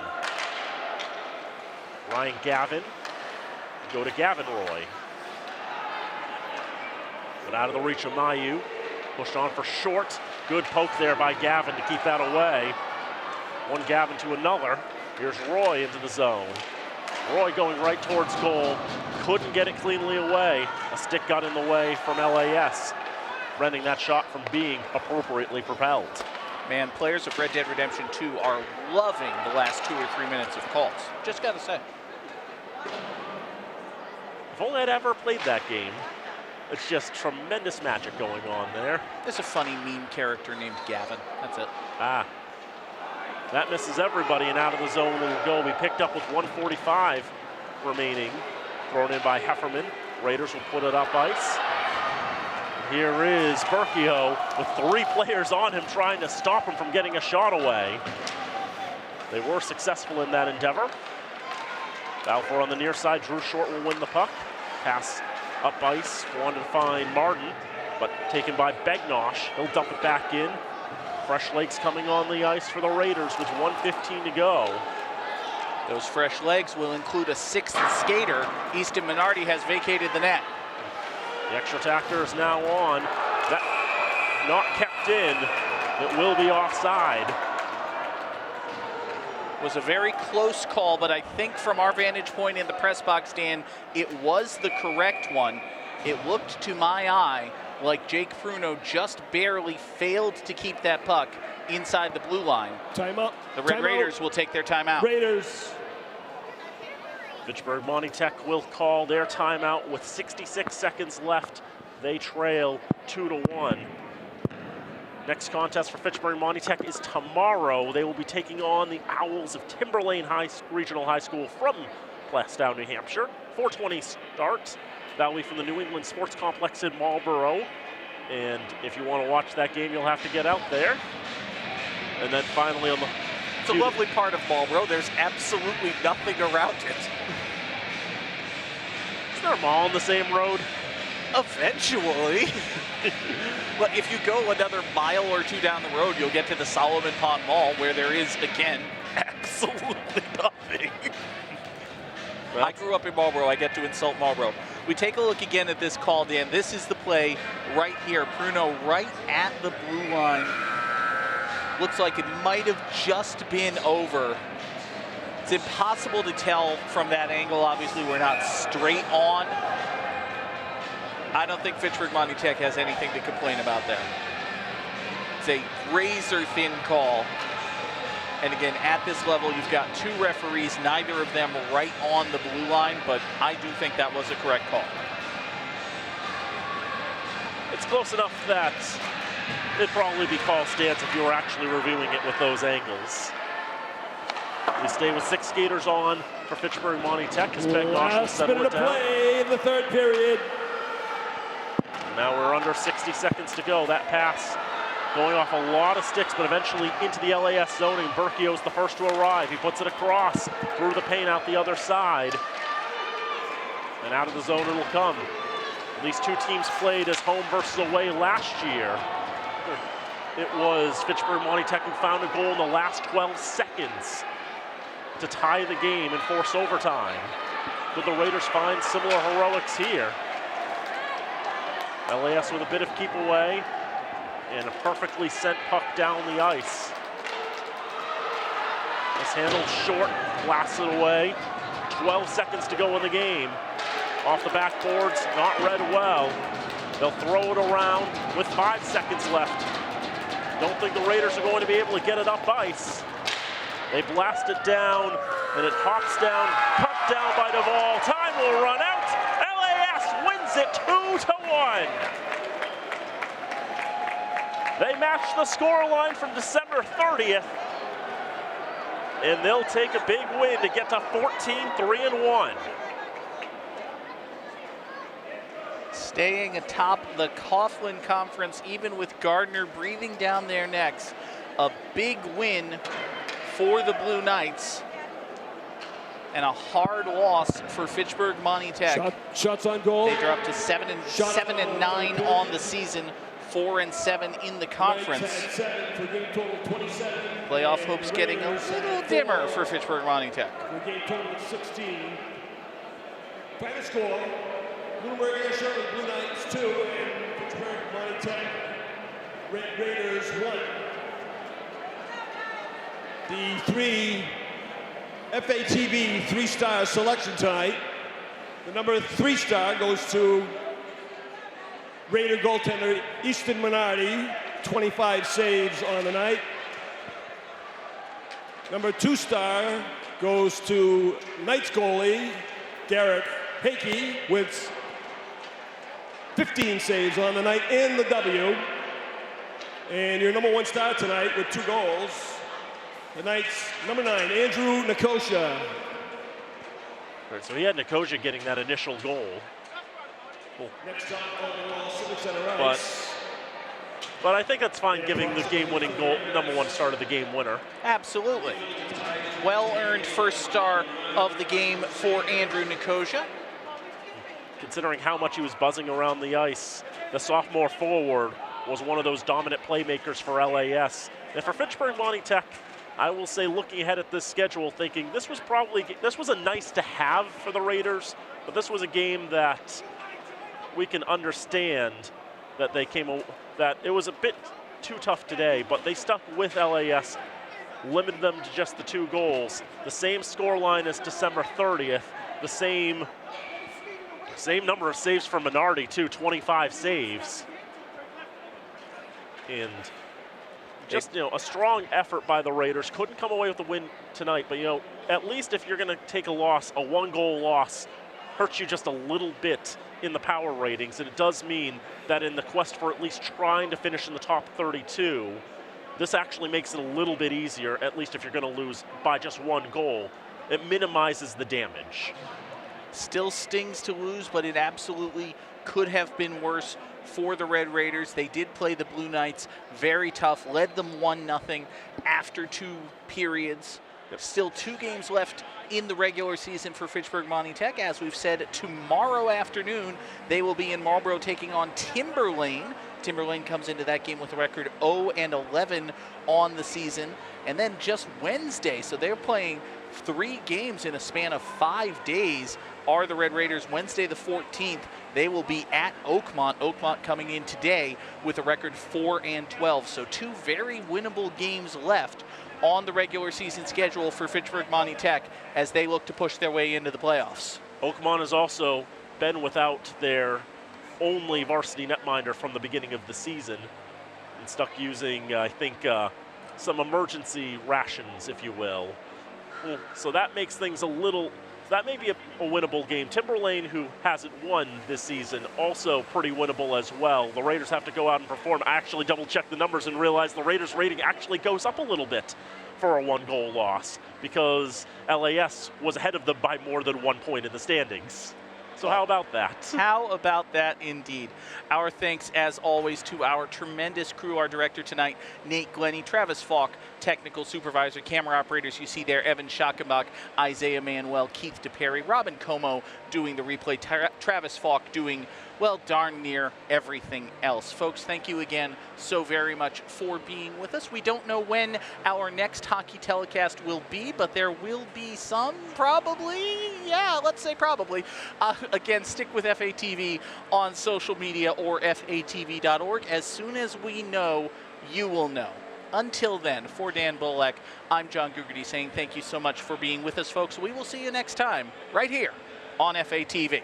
Ryan Gavin, go to Gavin Roy. But out of the reach of Mayu, pushed on for Short. Good poke there by Gavin to keep that away. One Gavin to another. Here's Roy into the zone. Roy going right towards goal. Couldn't get it cleanly away. A stick got in the way from LAS, preventing that shot from being appropriately propelled. Man, players of Red Dead Redemption 2 are loving the last 2 or 3 minutes of calls. Just gotta say. If only I'd ever played that game. It's just tremendous magic going on there. There's a funny meme character named Gavin. That's it. Ah. That misses everybody, and out of the zone will go. Be picked up with 1:45 remaining. Thrown in by Hefferman. Raiders will put it up ice. Here is Berkio with 3 players on him trying to stop him from getting a shot away. They were successful in that endeavor. Balfour on the near side. Drew Short will win the puck. Pass Up ice, wanted to find Martin, but taken by Begnosh. He'll dump it back in. Fresh legs coming on the ice for the Raiders with 1:15 to go. Those fresh legs will include a sixth skater. Easton Minardi has vacated the net. The extra attacker is now on. That not kept in. It will be offside. Was a very close call, but I think from our vantage point in the press box, Dan, it was the correct one. It looked to my eye like Jake Pruno just barely failed to keep that puck inside the blue line. Timeout. The Red Raiders will take their timeout. Raiders. Fitchburg Monty Tech will call their timeout with 66 seconds left. They trail 2-1. Next contest for Fitchburg Monty Tech is tomorrow. They will be taking on the Owls of Timberlane Regional High School from Plastown, New Hampshire. 4:20 start. That will be from the New England Sports Complex in Marlborough. And if you want to watch that game, you'll have to get out there. And then finally on the... It's a lovely part of Marlborough. There's absolutely nothing around it. Isn't there a mall on the same road? Eventually. But if you go another mile or two down the road, you'll get to the Solomon Pond Mall, where there is, again, absolutely nothing. I grew up in Marlborough. I get to insult Marlborough. We take a look again at this call, Dan. This is the play right here. Pruno right at the blue line. Looks like it might have just been over. It's impossible to tell from that angle. Obviously, we're not straight on. I don't think Fitchburg Monty Tech has anything to complain about there. It's a razor-thin call. And again, at this level, you've got two referees, neither of them right on the blue line, but I do think that was a correct call. It's close enough that it'd probably be called stance if you were actually reviewing it with those angles. We stay with 6 skaters on for Fitchburg Monty Tech as Begnosh will settle it down. Play in the third period. Now we're under 60 seconds to go. That pass going off a lot of sticks, but eventually into the LAS zone, and Berkio's the first to arrive. He puts it across through the paint out the other side. And out of the zone it'll come. These two teams played as home versus away last year. It was Fitchburg Monty Tech who found a goal in the last 12 seconds to tie the game and force overtime. Could the Raiders find similar heroics here? LAS with a bit of keep away and a perfectly sent puck down the ice. It's handled short, blasted away. 12 seconds to go in the game. Off the backboards, not read well. They'll throw it around with 5 seconds left. Don't think the Raiders are going to be able to get it up ice. They blast it down, and it hops down, cut down by Duvall. Time will run out. LAS wins it 2-1. They match the scoreline from December 30th, and they'll take a big win to get to 14-3-1. Staying atop the Coughlin Conference, even with Gardner breathing down their necks. A big win for the Blue Knights, and a hard loss for Fitchburg Monty Tech. Shots on goal. They dropped to 7-9 on the season, 4-7 in the conference. Playoff hopes getting a little dimmer for Fitchburg Monty Tech. The game total of 16. Final score: Lunenburg Ayer-Shirley Blue Knights 2 and Fitchburg Monty Tech Red Raiders 1. The 3 FATV 3-star selection tonight. The number 3-star goes to Raider goaltender Easton Minardi, 25 saves on the night. Number 2-star goes to Knights goalie Garrett Hakey with 15 saves on the night in the W. And your number 1 star tonight with 2 goals, the Knights' number 9, Andrew Nikosha. Right, so he had Nikosha getting that initial goal. Cool. Next up on the wall, Civic Center Ice. But I think that's fine, giving the game-winning goal, number 1 star to the game winner. Absolutely. Well-earned first star of the game for Andrew Nikosha. considering how much he was buzzing around the ice. The sophomore forward was one of those dominant playmakers for LAS. And for Fitchburg Monty Tech, I will say, looking ahead at this schedule, thinking this was a nice to have for the Raiders, but this was a game that we can understand that that it was a bit too tough today, but they stuck with LAS, limited them to just the 2 goals. The same score line as December 30th, the same number of saves for Minardi too, 25 saves. And just, a strong effort by the Raiders. Couldn't come away with the win tonight, but, at least if you're going to take a loss, a 1-goal loss hurts you just a little bit in the power ratings, and it does mean that in the quest for at least trying to finish in the top 32, this actually makes it a little bit easier, at least if you're going to lose by just 1 goal. It minimizes the damage. Still stings to lose, but it absolutely could have been worse for the Red Raiders. They did play the Blue Knights very tough, led them 1-0 after 2 periods. Still 2 games left in the regular season for Fitchburg Monty Tech. As we've said, tomorrow afternoon they will be in Marlboro taking on Timberlane. Timberlane comes into that game with a record 0-11 on the season. And then just Wednesday, so they're playing 3 games in a span of 5 days, are the Red Raiders. Wednesday the 14th, they will be at Oakmont. Oakmont coming in today with a record 4-12. So 2 very winnable games left on the regular season schedule for Fitchburg Monty Tech as they look to push their way into the playoffs. Oakmont has also been without their only varsity netminder from the beginning of the season and stuck using, I think, some emergency rations, if you will. So that makes things that may be a winnable game. Timberlane, who hasn't won this season, also pretty winnable as well. The Raiders have to go out and perform. I actually double-checked the numbers and realized the Raiders' rating actually goes up a little bit for a 1-goal loss because LAS was ahead of them by more than 1 point in the standings. So how about that? How about that indeed? Our thanks, as always, to our tremendous crew. Our director tonight, Nate Glennie, Travis Falk, technical supervisor, camera operators you see there, Evan Schackenbach, Isaiah Manuel, Keith DePerry, Robin Como doing the replay, Travis Falk doing, well, darn near everything else. Folks, thank you again so very much for being with us. We don't know when our next hockey telecast will be, but there will be some, probably. Yeah, let's say probably. Again, stick with FATV on social media or fatv.org. As soon as we know, you will know. Until then, for Dan Bolek, I'm John Gugerty saying thank you so much for being with us, folks. We will see you next time right here on FATV.